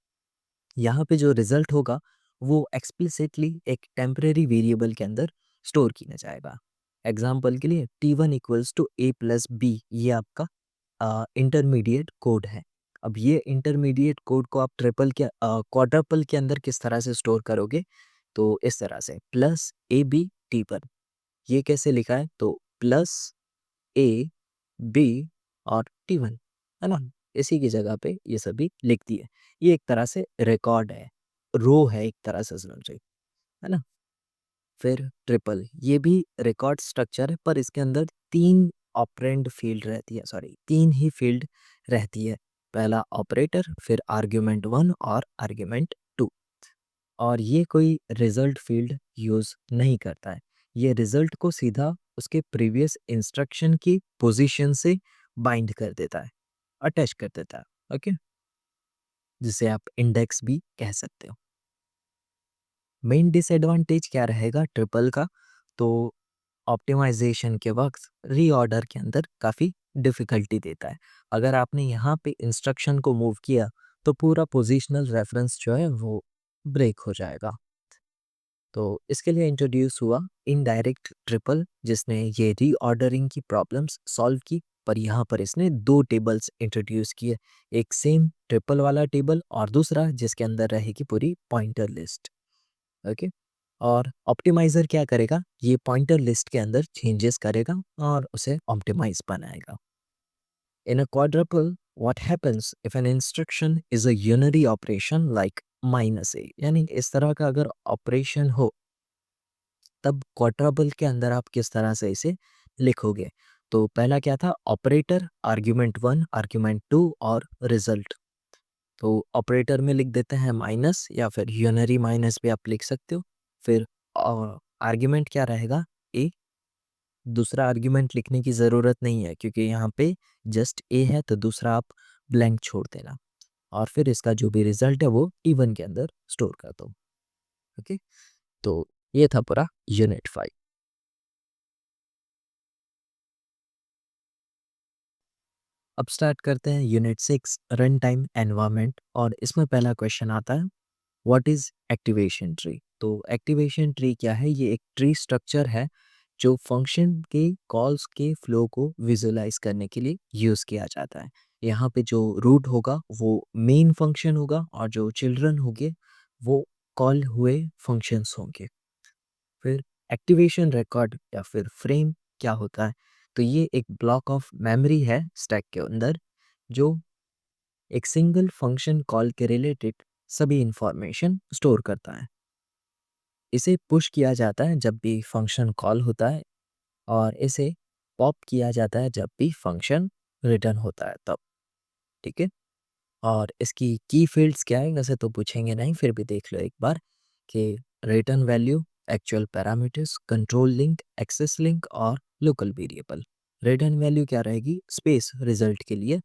यहाँ पे जो रिजल्ट होगा वो एक्सप्लिसिटली एक टेम्परेरी वेरिएबल के अंदर स्टोर किया जाएगा। एग्जाम्पल के लिए T1 equals to a plus b, ये आपका इंटरमीडिएट कोड है। अब ये इंटरमीडिएट कोड को आप ट्रिपल के क्वाड्रपल के अंदर किस तरह से स्टोर करोगे? तो इस तरह से प्लस ए बी T1। ये कैसे लिखा है? तो प्लस ए बी और T1, है ना। इसी की जगह पे ये सभी लिख दिए। ये एक तरह से रिकॉर्ड है, रो है एक तरह से समझिए, है ना। फिर ट्रिपल, ये भी रिकॉर्ड स्ट्रक्चर है पर इसके अंदर 3 ऑपरेंड फील्ड रहती है, सॉरी 3 ही फील्ड रहती है। पहला ऑपरेटर, फिर आर्ग्यूमेंट 1 और आर्ग्यूमेंट 2। और ये कोई रिजल्ट फील्ड यूज़ नहीं करता है। ये रिजल्ट को सीधा उसके प्रीवियस इंस्ट्रक्शन की पोजीशन से बाइंड कर देता है, अटैच कर देता है। ओके, जिसे आप इंडेक्स भी कह सकते हो। मेन डिसएडवांटेज क्या रहेगा ट्रिपल का? तो ऑप्टिमाइजेशन के वक्त रीऑर्डर के अंदर काफ़ी डिफ़िकल्टी देता है। अगर आपने यहाँ पे इंस्ट्रक्शन को मूव किया तो पूरा पोजीशनल रेफरेंस जो है वो ब्रेक हो जाएगा। तो इसके लिए इंट्रोड्यूस हुआ इनडायरेक्ट ट्रिपल, जिसने ये रीऑर्डरिंग की प्रॉब्लम्स सॉल्व की। पर यहाँ पर इसने 2 टेबल्स इंट्रोड्यूस किए, एक सेम ट्रिपल वाला टेबल और दूसरा जिसके अंदर रहेगी पूरी पॉइंटर लिस्ट। ओके। और ऑप्टिमाइज़र क्या करेगा? ये पॉइंटर लिस्ट के अंदर चेंजेस करेगा और उसे ऑप्टिमाइज बनाएगा। In a quadruple what happens if an instruction is a unary operation like minus A, यानी इस तरह का अगर ऑपरेशन हो तब क्वाड्रपल के अंदर आप किस तरह से इसे लिखोगे? तो पहला क्या था? ऑपरेटर, आर्ग्यूमेंट 1, आर्ग्यूमेंट 2 और रिजल्ट। तो ऑपरेटर में लिख देते हैं माइनस या फिर यूनरी माइनस भी आप लिख सकते हो। फिर आर्ग्यूमेंट क्या रहेगा? ए। दूसरा आर्ग्यूमेंट लिखने की ज़रूरत नहीं है क्योंकि यहाँ पे जस्ट ए है, तो दूसरा आप ब्लैंक छोड़ देना और फिर इसका जो भी रिजल्ट है वो T1 के अंदर स्टोर कर दो। ओके, तो ये था पूरा यूनिट 5। अब स्टार्ट करते हैं यूनिट 6 रन टाइम एनवायरनमेंट, और इसमें पहला क्वेश्चन आता है व्हाट इज एक्टिवेशन ट्री। तो एक्टिवेशन ट्री क्या है? ये एक ट्री स्ट्रक्चर है जो फंक्शन के कॉल्स के फ्लो को विजुलाइज करने के लिए यूज़ किया जाता है। यहाँ पे जो रूट होगा वो मेन फंक्शन होगा और जो चिल्ड्रन होंगे वो कॉल हुए फंक्शंस होंगे। फिर एक्टिवेशन रिकॉर्ड या फिर फ्रेम क्या होता है? तो ये एक ब्लॉक ऑफ मेमोरी है स्टैक के अंदर जो एक सिंगल फंक्शन कॉल के रिलेटेड सभी इंफॉर्मेशन स्टोर करता है। इसे पुश किया जाता है जब भी फंक्शन कॉल होता है और इसे पॉप किया जाता है जब भी फंक्शन रिटर्न होता है तब। ठीक है। और इसकी की फील्ड्स क्या है? वैसे तो पूछेंगे नहीं, फिर भी देख लो एक बार कि return value, actual parameters, control link, access link और लोकल वेरिएबल। रिटर्न वैल्यू क्या रहेगी? स्पेस रिजल्ट के लिए।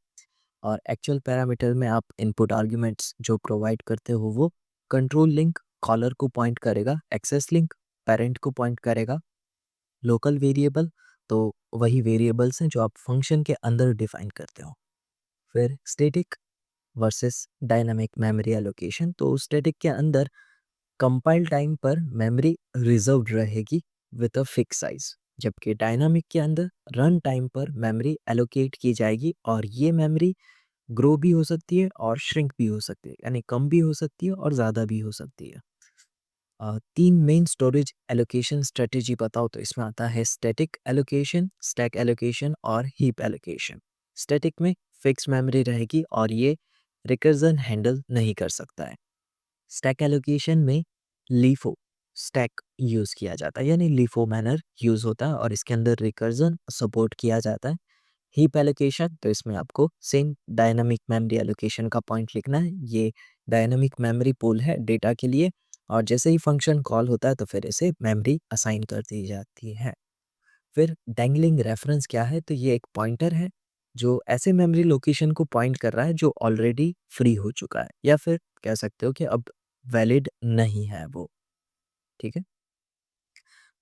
और एक्चुअल पैरामीटर में आप इनपुट आर्ग्यूमेंट्स जो प्रोवाइड करते हो वो कंट्रोल लिंक कॉलर को पॉइंट करेगा, एक्सेस लिंक पेरेंट को पॉइंट करेगा, लोकल वेरिएबल तो वही वेरिएबल्स हैं जो आप फंक्शन के अंदर डिफाइन करते हो। फिर static versus dynamic memory allocation. तो स्टैटिक के अंदर कंपाइल टाइम पर मेमोरी रिजर्व्ड रहेगी विद अ फिक्स साइज, जबकि डायनामिक के अंदर रन टाइम पर मेमोरी एलोकेट की जाएगी और ये मेमोरी ग्रो भी हो सकती है और श्रिंक भी हो सकती है, यानी कम भी हो सकती है और ज़्यादा भी हो सकती है। तीन मेन स्टोरेज एलोकेशन स्ट्रेटेजी बताओ तो इसमें आता है स्टैटिक एलोकेशन, स्टैक एलोकेशन और हीप एलोकेशन। स्टैटिक में फिक्स मेमोरी रहेगी और ये रिकर्जन हैंडल नहीं कर सकता है। स्टैक एलोकेशन में लीफो स्टैक यूज़ किया जाता है, यानी लीफो मैनर यूज़ होता है और इसके अंदर रिकर्जन सपोर्ट किया जाता है। हीप एलोकेशन तो इसमें आपको सेम डायनामिक मेमोरी एलोकेशन का पॉइंट लिखना है। ये डायनामिक मेमोरी पूल है डेटा के लिए और जैसे ही फंक्शन कॉल होता है तो फिर इसे मेमोरी असाइन कर दी जाती है। फिर डैंगलिंग रेफरेंस क्या है? तो ये एक पॉइंटर है जो ऐसे मेमोरी लोकेशन को पॉइंट कर रहा है जो ऑलरेडी फ्री हो चुका है या फिर कह सकते हो कि अब वैलिड नहीं है वो। ठीक है।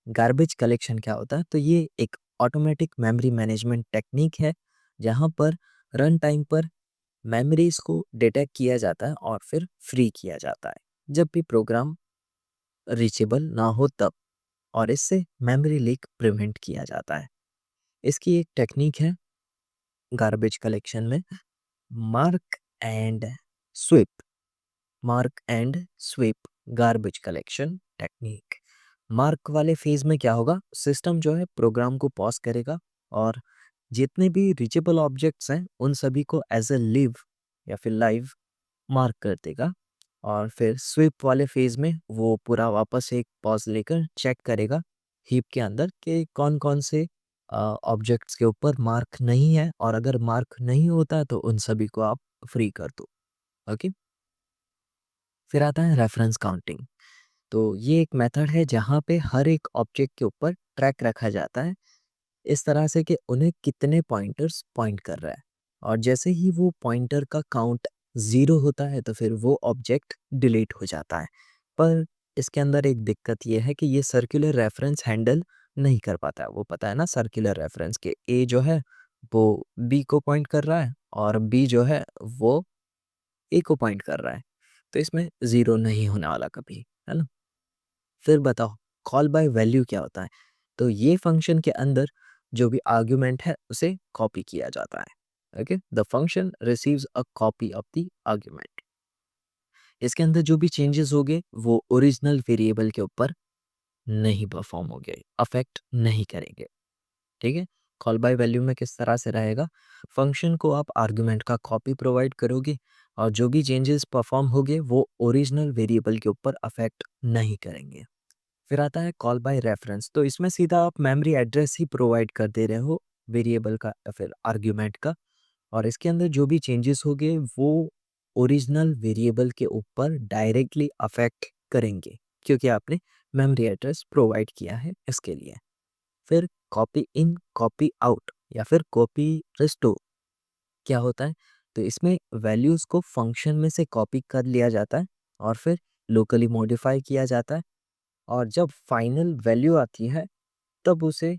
गार्बेज कलेक्शन क्या होता है? तो ये एक ऑटोमेटिक मेमोरी मैनेजमेंट टेक्निक है जहाँ पर रन टाइम पर मेमोरीज को डिटेक्ट किया जाता है और फिर फ्री किया जाता है जब भी प्रोग्राम रीचेबल ना हो तब, और इससे मेमोरी लीक प्रिवेंट किया जाता है। इसकी एक टेक्निक है गार्बेज कलेक्शन में, mark and sweep. Mark and sweep garbage collection technique. Mark वाले फेज में क्या होगा? सिस्टम जो है प्रोग्राम को पॉज करेगा और जितने भी रीचेबल ऑब्जेक्ट्स हैं उन सभी को एज अ लिव या फिर लाइव मार्क कर देगा। और फिर स्वीप वाले फेज में वो पूरा वापस एक पॉज लेकर चेक करेगा हीप के अंदर कि कौन कौन से ऑब्जेक्ट्स के ऊपर मार्क नहीं है, और अगर मार्क नहीं होता तो उन सभी को आप फ्री कर दो। ओके। फिर आता है रेफरेंस काउंटिंग। तो ये एक मेथड है जहाँ पे हर एक ऑब्जेक्ट के ऊपर ट्रैक रखा जाता है इस तरह से कि उन्हें कितने पॉइंटर्स पॉइंट कर रहा है, और जैसे ही वो पॉइंटर का काउंट 0 होता है तो फिर वो ऑब्जेक्ट डिलीट हो जाता है। पर इसके अंदर एक दिक्कत ये है कि ये सर्कुलर रेफरेंस हैंडल नहीं कर पाता है। वो पता है ना सर्कुलर रेफरेंस के ए जो है वो बी को पॉइंट कर रहा है और बी जो है वो ए को पॉइंट कर रहा है, तो इसमें 0 नहीं होने वाला कभी, है ना? फिर बताओ कॉल बाय वैल्यू क्या होता है? तो ये फंक्शन के अंदर जो भी आर्ग्यूमेंट है उसे कॉपी किया जाता है। Okay, the function receives a copy of the argument. इसके अंदर जो भी चेंजेस होंगे वो ओरिजिनल वेरिएबल के ऊपर नहीं परफॉर्म होंगे, अफेक्ट नहीं करेंगे। ठीक है। कॉल बाय वैल्यू में किस तरह से रहेगा? फंक्शन को आप आर्ग्यूमेंट का कॉपी प्रोवाइड करोगे और जो भी चेंजेस परफॉर्म होंगे वो ओरिजिनल वेरिएबल के ऊपर अफेक्ट नहीं करेंगे। फिर आता है कॉल बाय रेफरेंस। तो इसमें सीधा आप मेमोरी एड्रेस ही प्रोवाइड कर दे रहे हो वेरिएबल का या फिर आर्ग्यूमेंट का, और इसके अंदर जो भी चेंजेस होंगे वो ओरिजिनल वेरिएबल के ऊपर डायरेक्टली अफेक्ट करेंगे क्योंकि आपने मेमोरी एड्रेस प्रोवाइड किया है इसके लिए। फिर कॉपी इन कॉपी आउट या फिर कॉपी रिस्टोर क्या होता है? तो इसमें वैल्यूज़ को फंक्शन में से कॉपी कर लिया जाता है और फिर लोकली मॉडिफाई किया जाता है, और जब फाइनल वैल्यू आती है तब उसे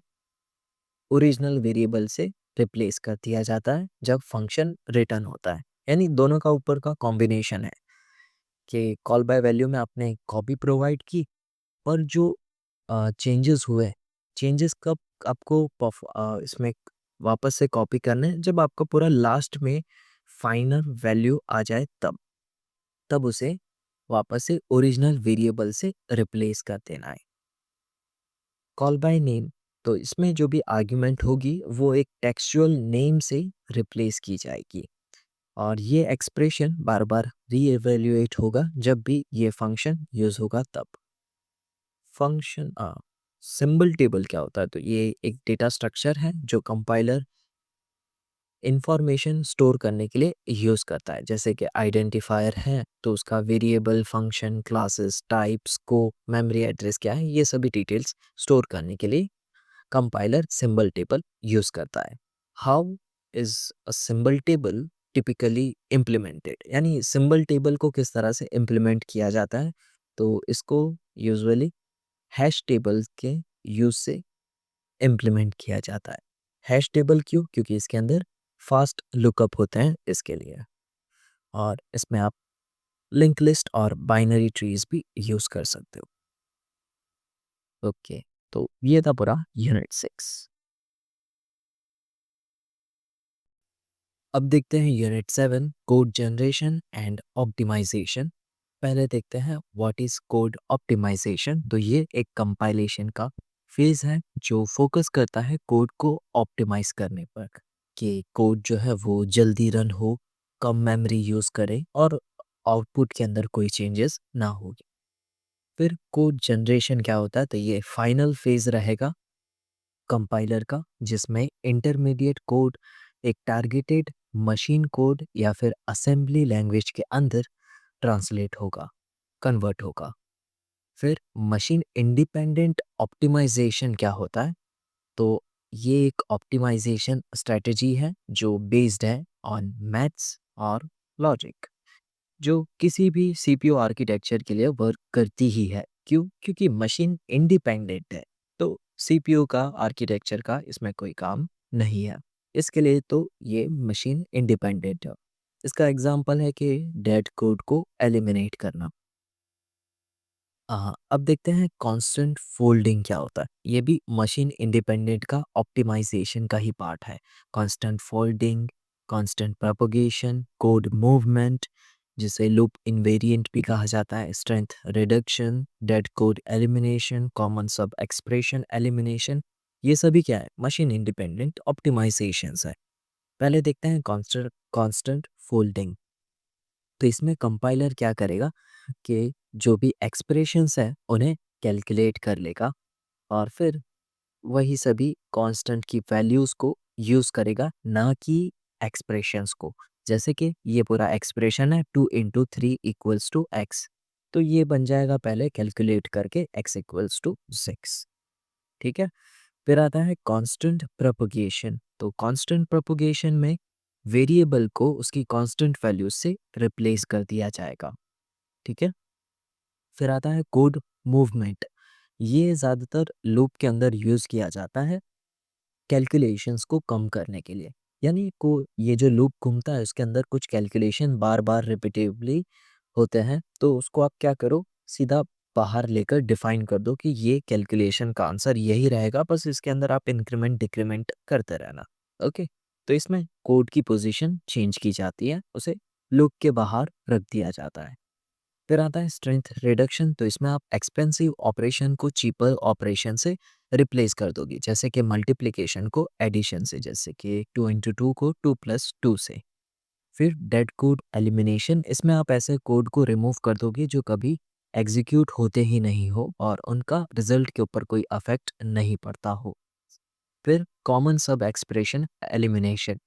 ओरिजिनल वेरिएबल से रिप्लेस कर दिया जाता है जब फंक्शन रिटर्न होता है। यानी दोनों का ऊपर का कॉम्बिनेशन है कि कॉल बाय वैल्यू में आपने कॉपी प्रोवाइड की, पर जो चेंजेस हुए, चेंजेस कब आपको इसमें वापस से कॉपी करना है? जब आपका पूरा लास्ट में फाइनल वैल्यू आ जाए तब उसे वापस से ओरिजिनल वेरिएबल से रिप्लेस कर देना है। कॉल बाय नेम, तो इसमें जो भी आर्ग्यूमेंट होगी वो एक टेक्सचुअल नेम से रिप्लेस की जाएगी, और ये एक्सप्रेशन बार बार रीएवैल्यूएट होगा जब भी ये फंक्शन यूज होगा तब। फंक्शन सिंबल टेबल क्या होता है? तो ये एक डेटा स्ट्रक्चर है जो कंपाइलर इंफॉर्मेशन स्टोर करने के लिए यूज़ करता है। जैसे कि आइडेंटिफायर है तो उसका variable, function, classes, type, scope, memory address क्या है, ये सभी डिटेल्स स्टोर करने के लिए कंपाइलर सिंबल टेबल यूज़ करता है। How is a symbol table typically implemented, यानी सिंबल टेबल को किस तरह से इम्प्लीमेंट किया जाता है, तो इसको यूजुअली हैश टेबल के यूज़ से इम्प्लीमेंट किया जाता है। हैश टेबल क्यों? क्योंकि इसके अंदर फास्ट लुकअप होते हैं इसके लिए, और इसमें आप लिंक लिस्ट और बाइनरी ट्रीज भी यूज़ कर सकते हो। ओके, तो ये था पूरा यूनिट 6। अब देखते हैं unit 7, code generation and optimisation. पहले देखते हैं व्हाट इज कोड ऑप्टिमाइजेशन। तो ये एक कंपाइलेशन का फेज है जो फोकस करता है कोड को ऑप्टिमाइज करने पर, कि कोड जो है वो जल्दी रन हो, कम मेमोरी यूज करे और आउटपुट के अंदर कोई चेंजेस ना हो। फिर कोड जनरेशन क्या होता है, तो ये फाइनल फेज रहेगा कंपाइलर का, जिसमें इंटरमीडिएट कोड एक टारगेटेड मशीन कोड या फिर असेंबली लैंग्वेज के अंदर ट्रांसलेट होगा, कन्वर्ट होगा। फिर मशीन इंडिपेंडेंट ऑप्टिमाइजेशन क्या होता है, तो ये एक ऑप्टिमाइजेशन स्ट्रेटजी है जो बेस्ड है ऑन मैथ्स और लॉजिक, जो किसी भी सीपीयू आर्किटेक्चर के लिए वर्क करती ही है। क्यों? क्योंकि मशीन इंडिपेंडेंट है, तो सीपीयू का आर्किटेक्चर का इसमें कोई काम नहीं है। इसके लिए तो ये मशीन इंडिपेंडेंट है। इसका एग्जांपल है कि डेड कोड को एलिमिनेट करना। अब देखते हैं कांस्टेंट फोल्डिंग क्या होता है। ये भी मशीन इंडिपेंडेंट का ऑप्टिमाइजेशन का ही पार्ट है। Constant folding, constant propagation, code movement, जिसे लूप इनवेरिएंट भी कहा जाता है, strength reduction, dead code elimination, common sub expression elimination, ये सभी क्या है, मशीन इंडिपेंडेंट ऑप्टिमाइजेशंस है। पहले देखते हैं कांस्टेंट कांस्टेंट फोल्डिंग। तो इसमें कंपाइलर क्या करेगा कि जो भी एक्सप्रेशंस है उन्हें कैलकुलेट कर लेगा और फिर वही सभी कांस्टेंट की वैल्यूज़ को यूज़ करेगा, ना कि एक्सप्रेशंस को। जैसे कि ये पूरा एक्सप्रेशन है 2 × 3 = x, तो ये बन जाएगा पहले कैलकुलेट करके x = 6। ठीक है। फिर आता है कांस्टेंट प्रोपगेशन। तो कांस्टेंट प्रोपगेशन में वेरिएबल को उसकी कांस्टेंट वैल्यू से रिप्लेस कर दिया जाएगा। ठीक है। फिर आता है कोड मूवमेंट। ये ज़्यादातर लूप के अंदर यूज़ किया जाता है कैलकुलेशंस को कम करने के लिए। यानी को ये जो लूप घूमता है उसके अंदर कुछ कैलकुलेशन बार बार रिपीटेडली होते हैं, तो उसको आप क्या करो, सीधा बाहर लेकर डिफाइन कर दो कि ये कैलकुलेशन का आंसर यही रहेगा, बस इसके अंदर आप इंक्रीमेंट डिक्रीमेंट करते रहना। ओके, तो इसमें कोड की पोजीशन चेंज की जाती है, उसे लूप के बाहर रख दिया जाता है। फिर आता है स्ट्रेंथ रिडक्शन। तो इसमें आप एक्सपेंसिव ऑपरेशन को चीपर ऑपरेशन से रिप्लेस कर दोगे, जैसे कि मल्टीप्लिकेशन को एडिशन से, जैसे कि 2 × 2 को 2 + 2 से। फिर डेड कोड एलिमिनेशन। इसमें आप ऐसे कोड को रिमूव कर दोगे जो कभी एग्जीक्यूट होते ही नहीं हो और उनका रिजल्ट के ऊपर कोई अफेक्ट नहीं पड़ता हो। फिर कॉमन सब एक्सप्रेशन एलिमिनेशन,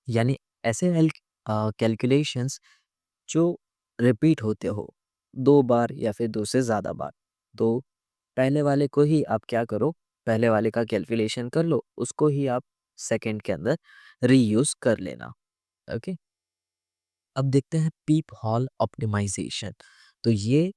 यानी ऐसे कैलकुलेशंस जो रिपीट होते हो 2 बार या फिर 2 से ज़्यादा बार, तो पहले वाले को ही आप क्या करो, पहले वाले का कैलकुलेशन कर लो, उसको ही आप सेकंड के अंदर रीयूज़ कर लेना। ओके। अब देखते हैं पीप हॉल ऑप्टिमाइजेशन। तो ये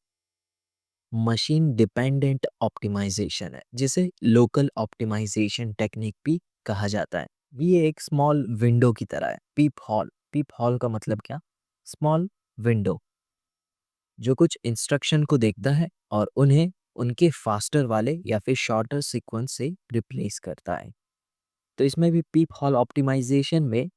मशीन डिपेंडेंट ऑप्टिमाइजेशन है, जिसे लोकल ऑप्टिमाइजेशन टेक्निक भी कहा जाता है। ये एक स्मॉल विंडो की तरह है। पीप हॉल का मतलब क्या? स्मॉल विंडो, जो कुछ इंस्ट्रक्शन को देखता है और उन्हें उनके फास्टर वाले या फिर शॉर्टर सीक्वेंस से रिप्लेस करता है। तो इसमें भी पीप हॉल ऑप्टिमाइजेशन में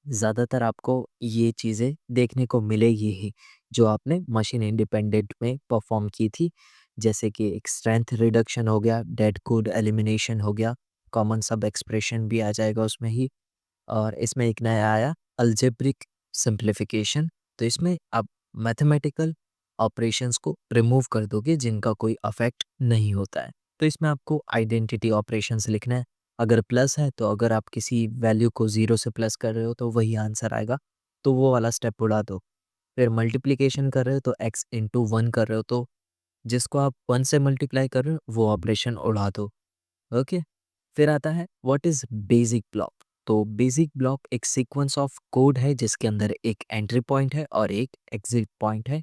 ज़्यादातर आपको ये चीज़ें देखने को मिलेगी ही, जो आपने मशीन इंडिपेंडेंट में परफॉर्म की थी। जैसे कि एक स्ट्रेंथ रिडक्शन हो गया, डेड कोड एलिमिनेशन हो गया, कॉमन सब एक्सप्रेशन भी आ जाएगा उसमें ही, और इसमें एक नया आया अलजेब्रिक सिंप्लीफिकेशन। तो इसमें आप मैथमेटिकल ऑपरेशंस को रिमूव कर दोगे जिनका कोई अफेक्ट नहीं होता है। तो इसमें आपको आइडेंटिटी ऑपरेशंस लिखना है, अगर प्लस है तो अगर आप किसी वैल्यू को 0 से प्लस कर रहे हो तो वही आंसर आएगा, तो वो वाला स्टेप उड़ा दो। फिर मल्टीप्लिकेशन कर रहे हो तो x इंटू 1 कर रहे हो तो जिसको आप 1 से मल्टीप्लाई कर रहे हो वो ऑपरेशन उड़ा दो। ओके। फिर आता है व्हाट इज बेसिक ब्लॉक। तो बेसिक ब्लॉक एक सीक्वेंस ऑफ कोड है जिसके अंदर एक एंट्री पॉइंट है और एक एग्जिट पॉइंट है।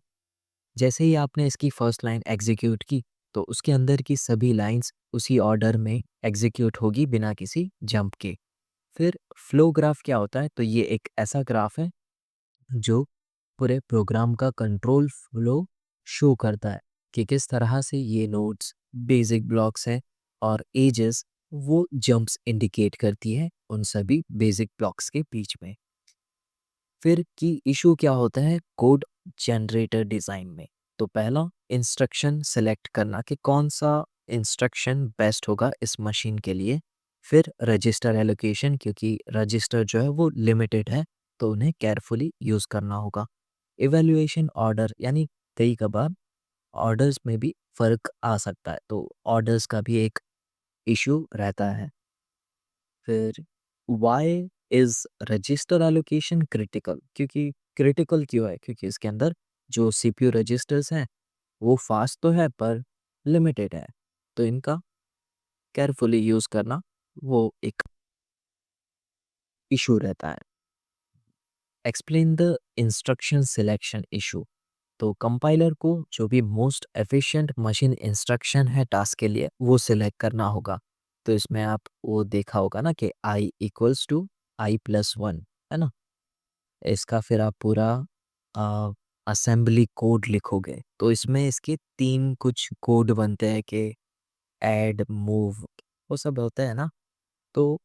जैसे ही आपने इसकी फर्स्ट लाइन एग्जीक्यूट की तो उसके अंदर की सभी लाइंस उसी ऑर्डर में एग्जीक्यूट होगी बिना किसी जंप के। फिर फ्लो ग्राफ क्या होता है, तो ये एक ऐसा ग्राफ है जो पूरे प्रोग्राम का कंट्रोल फ्लो शो करता है कि किस तरह से ये नोड्स बेसिक ब्लॉक्स हैं और एजेस वो जंप्स इंडिकेट करती है उन सभी बेसिक ब्लॉक्स के बीच में। फिर की इशू क्या होता है कोड जनरेटर डिज़ाइन में। तो पहला इंस्ट्रक्शन सेलेक्ट करना कि कौन सा इंस्ट्रक्शन बेस्ट होगा इस मशीन के लिए। फिर रजिस्टर एलोकेशन, क्योंकि रजिस्टर जो है वो लिमिटेड है तो उन्हें केयरफुली यूज़ करना होगा। इवैल्यूएशन ऑर्डर, यानी कई कबार ऑर्डर्स में भी फ़र्क आ सकता है तो ऑर्डर्स का भी एक इशू रहता है। फिर why is register allocation critical, क्योंकि क्रिटिकल क्यों है, क्योंकि इसके अंदर जो सीपीयू रजिस्टर्स हैं वो फास्ट तो है पर लिमिटेड है, तो इनका केयरफुली यूज़ करना वो एक इशू रहता है। Explain the instruction selection issue. तो कंपाइलर को जो भी मोस्ट एफिशिएंट मशीन इंस्ट्रक्शन है टास्क के लिए वो सिलेक्ट करना होगा। तो इसमें आप वो देखा होगा ना कि I equals to I plus one, है ना। इसका फिर आप पूरा असेंबली कोड लिखोगे तो इसमें इसके तीन कुछ कोड बनते हैं कि ऐड मूव वो सब होता है ना। तो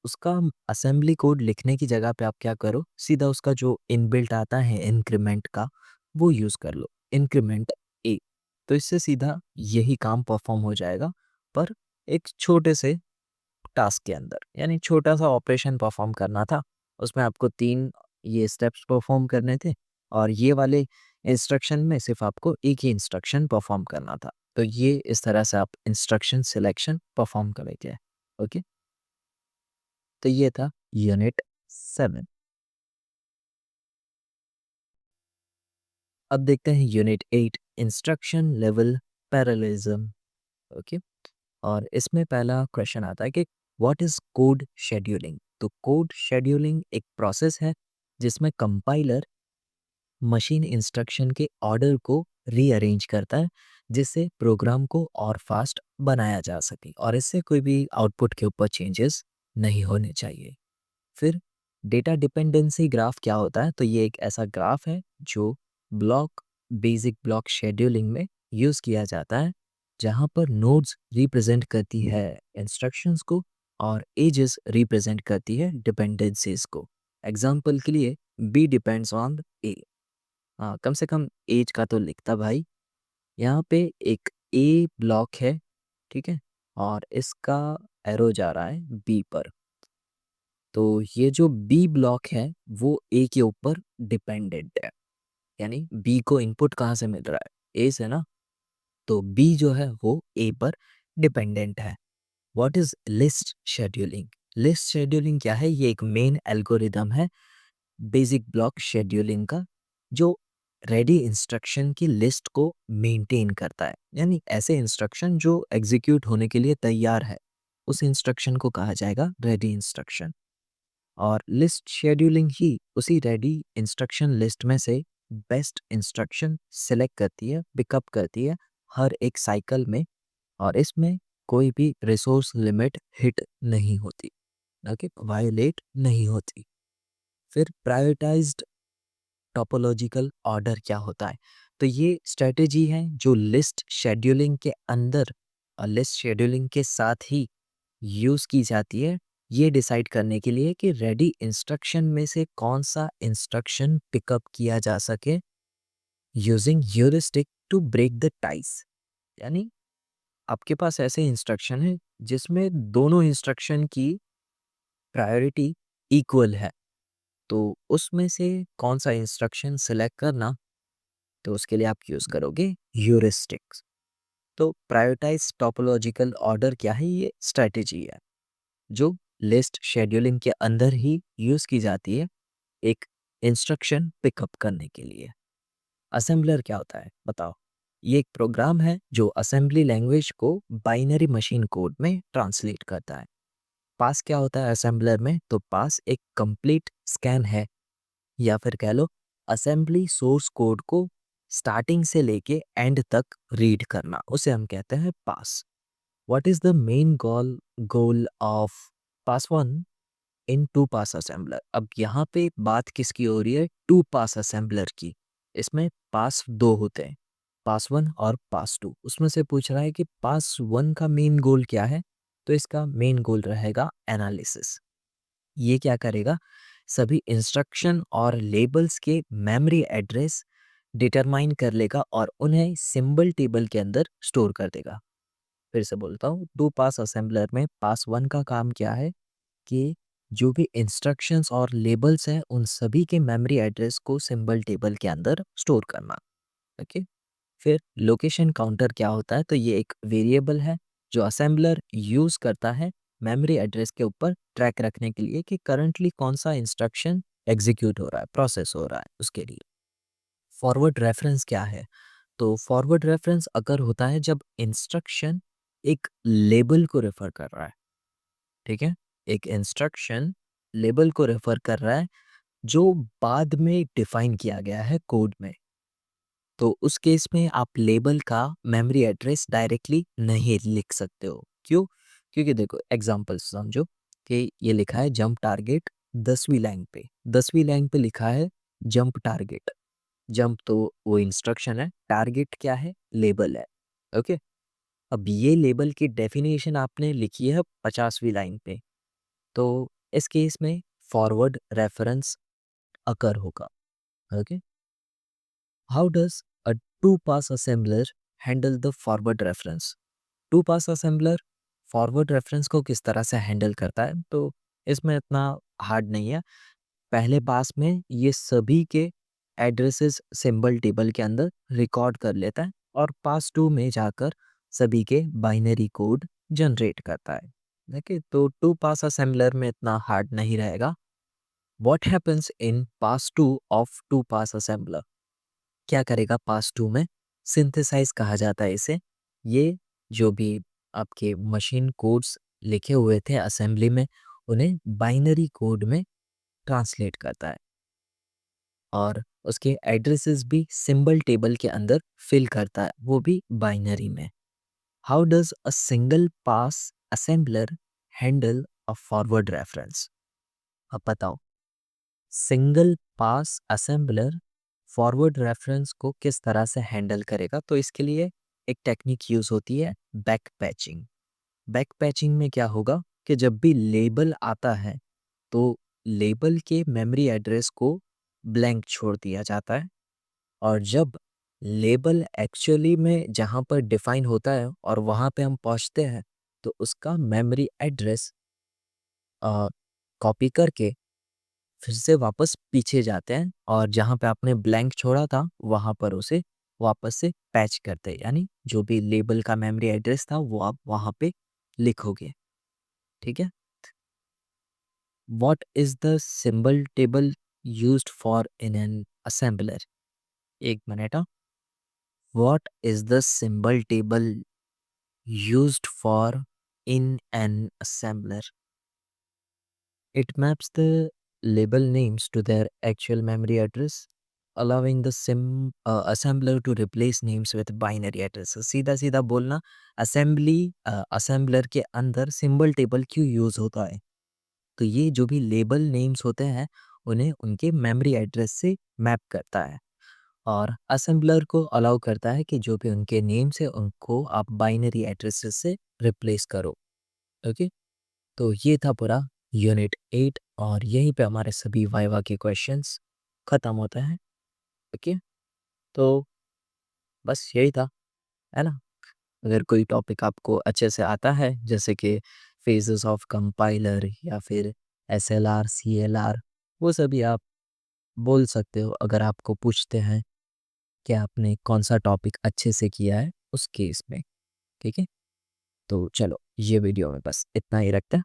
उसका असेंबली कोड लिखने की जगह पे आप क्या करो, सीधा उसका जो इनबिल्ट आता है इंक्रीमेंट का वो यूज़ कर लो, इंक्रीमेंट ए। तो इससे सीधा यही काम परफॉर्म हो जाएगा पर एक छोटे से टास्क के अंदर, यानी छोटा सा ऑपरेशन परफॉर्म करना था। उसमें आपको तीन ये स्टेप्स परफॉर्म करने थे और ये वाले इंस्ट्रक्शन में सिर्फ आपको एक ही इंस्ट्रक्शन परफॉर्म करना था। तो ये इस तरह से आप इंस्ट्रक्शन सिलेक्शन परफॉर्म करेंगे। ओके। तो ये था यूनिट 7। अब देखते हैं unit 8 instruction level parallelism. Okay. और इसमें पहला क्वेश्चन आता है कि व्हाट इज कोड शेड्यूलिंग। तो कोड शेड्यूलिंग एक प्रोसेस है जिसमें कंपाइलर मशीन इंस्ट्रक्शन के ऑर्डर को रीअरेंज करता है जिससे प्रोग्राम को और फास्ट बनाया जा सके और इससे कोई भी आउटपुट के ऊपर चेंजेस नहीं होने चाहिए। फिर डेटा डिपेंडेंसी ग्राफ क्या होता है, तो ये एक ऐसा ग्राफ है जो ब्लॉक बेसिक ब्लॉक शेड्यूलिंग में यूज़ किया जाता है जहाँ पर नोड्स रिप्रेजेंट करती है इंस्ट्रक्शंस को और एजेस रिप्रेजेंट करती है डिपेंडेंसीज को। एग्जाम्पल के लिए बी डिपेंड्स ऑन ए। हाँ, कम से कम एज का तो लिखता भाई। यहाँ पे एक ए ब्लॉक है, ठीक है, और इसका एरो जा रहा है बी पर। तो ये जो बी ब्लॉक है वो ए के ऊपर डिपेंडेंट है, यानी बी को इनपुट कहाँ से मिल रहा है, ए से ना। तो बी जो है वो ए पर डिपेंडेंट है। What is list scheduling. List scheduling क्या है, ये एक मेन एल्गोरिदम है बेसिक ब्लॉक शेड्यूलिंग का जो रेडी इंस्ट्रक्शन की लिस्ट को मेंटेन करता है, यानी ऐसे इंस्ट्रक्शन जो एग्जीक्यूट होने के लिए तैयार है उस इंस्ट्रक्शन को कहा जाएगा रेडी इंस्ट्रक्शन। और लिस्ट शेड्यूलिंग ही उसी रेडी इंस्ट्रक्शन लिस्ट में से बेस्ट इंस्ट्रक्शन सेलेक्ट करती है, पिकअप करती है हर एक साइकिल में, और इसमें कोई भी रिसोर्स लिमिट हिट नहीं होती, ओके, वायोलेट नहीं होती। फिर प्रायोरिटाइज्ड टोपोलॉजिकल ऑर्डर क्या होता है, तो ये स्ट्रेटेजी है जो लिस्ट शेड्यूलिंग के अंदर और लिस्ट शेड्यूलिंग के साथ ही यूज़ की जाती है ये डिसाइड करने के लिए कि रेडी इंस्ट्रक्शन में से कौन सा इंस्ट्रक्शन पिकअप किया जा सके using heuristic to break the ties. यानी आपके पास ऐसे इंस्ट्रक्शन है जिसमें दोनों इंस्ट्रक्शन की प्रायोरिटी इक्वल है, तो उसमें से कौन सा इंस्ट्रक्शन सिलेक्ट करना, तो उसके लिए आप यूज़ करोगे ह्यूरिस्टिक्स। तो प्रायोरिटाइज टोपोलॉजिकल ऑर्डर क्या है, ये स्ट्रेटेजी है। जो लिस्ट शेड्यूलिंग के अंदर ही यूज़ की जाती है एक इंस्ट्रक्शन पिकअप करने के लिए। असेंबलर क्या होता है बताओ? ये एक प्रोग्राम है जो असेंबली लैंग्वेज को बाइनरी मशीन कोड में ट्रांसलेट करता है। पास क्या होता है असेंबलर में? तो पास एक कंप्लीट स्कैन है, या फिर कह लो असेंबली सोर्स कोड को स्टार्टिंग से लेके एंड तक रीड करना, उसे हम कहते हैं pass. What is the main goal of pass one in two pass assembler? अब यहाँ पे बात किसकी हो रही है? टू पास असेंबलर की। इसमें पास दो होते हैं, पास वन और पास टू। उसमें से पूछ रहा है कि पास वन का मेन गोल क्या है? तो इसका मेन गोल रहेगा एनालिसिस। ये क्या करेगा? सभी इंस्ट्रक्शन और लेबल्स के मेमोरी एड्रेस डिटरमाइन कर लेगा और उन्हें सिंबल टेबल के अंदर स्टोर कर देगा। फिर से बोलता हूँ, टू पास असेंबलर में पास वन का काम क्या है कि जो भी इंस्ट्रक्शंस और लेबल्स हैं उन सभी के मेमोरी एड्रेस को सिंबल टेबल के अंदर स्टोर करना। ओके। फिर लोकेशन काउंटर क्या होता है? तो ये एक वेरिएबल है जो असेंबलर यूज करता है मेमोरी एड्रेस के ऊपर ट्रैक रखने के लिए कि करंटली कौन सा इंस्ट्रक्शन एग्जीक्यूट हो रहा है, प्रोसेस हो रहा है उसके लिए। फॉरवर्ड रेफरेंस क्या है? तो फॉरवर्ड रेफरेंस अगर होता है जब इंस्ट्रक्शन एक लेबल को रेफर कर रहा है। ठीक है, एक इंस्ट्रक्शन लेबल को रेफर कर रहा है जो बाद में डिफाइन किया गया है कोड में। तो उस केस में आप लेबल का मेमोरी एड्रेस डायरेक्टली नहीं लिख सकते हो। क्यों? क्योंकि देखो एग्जांपल समझो कि ये लिखा है जंप टारगेट 10वीं लाइन पे, 10वीं लाइन पे लिखा है जंप टारगेट। जंप तो वो इंस्ट्रक्शन है, टारगेट क्या है? लेबल है। ओके। अब ये लेबल की डेफिनेशन आपने लिखी है 50वीं लाइन पे, तो इस केस में फॉरवर्ड रेफरेंस अकर होगा। Okay. How does a two pass assembler handle the forward reference? Two pass assembler forward reference को किस तरह से हैंडल करता है? तो इसमें इतना हार्ड नहीं है। पहले पास में ये सभी के एड्रेसेस सिंबल टेबल के अंदर रिकॉर्ड कर लेता है और पास टू में जाकर सभी के बाइनरी कोड जनरेट करता है। देखिए, तो टू पास असेंबलर में इतना हार्ड नहीं रहेगा। What happens in pass two of two pass assembler? क्या करेगा पास टू में? सिंथेसाइज कहा जाता है इसे। ये जो भी आपके मशीन कोड्स लिखे हुए थे असेंबली में, उन्हें बाइनरी कोड में ट्रांसलेट करता है और उसके एड्रेसेस भी सिंबल टेबल के अंदर फिल करता है, वो भी बाइनरी में। How does a single pass assembler handle a forward reference? अब बताओ, single pass assembler forward reference को किस तरह से हैंडल करेगा? तो इसके लिए एक टेक्निक यूज होती है बैक पैचिंग। बैक पैचिंग में क्या होगा कि जब भी लेबल आता है तो लेबल के मेमोरी एड्रेस को ब्लैंक छोड़ दिया जाता है, और जब लेबल एक्चुअली में जहाँ पर डिफाइन होता है और वहाँ पे हम पहुँचते हैं तो उसका मेमोरी एड्रेस कॉपी करके फिर से वापस पीछे जाते हैं और जहाँ पे आपने ब्लैंक छोड़ा था वहाँ पर उसे वापस से पैच करते हैं, यानी जो भी लेबल का मेमोरी एड्रेस था वो आप वहाँ पे लिखोगे। ठीक है। What is the symbol table used for in an assembler? एक मिनट। What is the symbol table used for in an assembler? It maps the label names to their actual memory address, allowing the assembler to replace names with binary addresses. सीधा सीधा बोलना, assembler के अंदर symbol table क्यों use होता है? तो ये जो भी लेबल नेम्स होते हैं उन्हें उनके मेमोरी एड्रेस से मैप करता है और असेंबलर को अलाउ करता है कि जो भी उनके नेम्स है उनको आप बाइनरी एड्रेसेस से रिप्लेस करो। ओके। तो ये था पूरा यूनिट 8 और यहीं पे हमारे सभी वाइवा के क्वेश्चंस ख़त्म होते हैं। ओके। तो बस यही था, है ना? अगर कोई टॉपिक आपको अच्छे से आता है जैसे कि फेजेस ऑफ कंपाइलर या फिर एसएलआर, सीएलआर, वो सभी आप बोल सकते हो अगर आपको पूछते हैं कि आपने कौन सा टॉपिक अच्छे से किया है उस केस में। ठीक है। तो चलो ये वीडियो में बस इतना ही रखते हैं।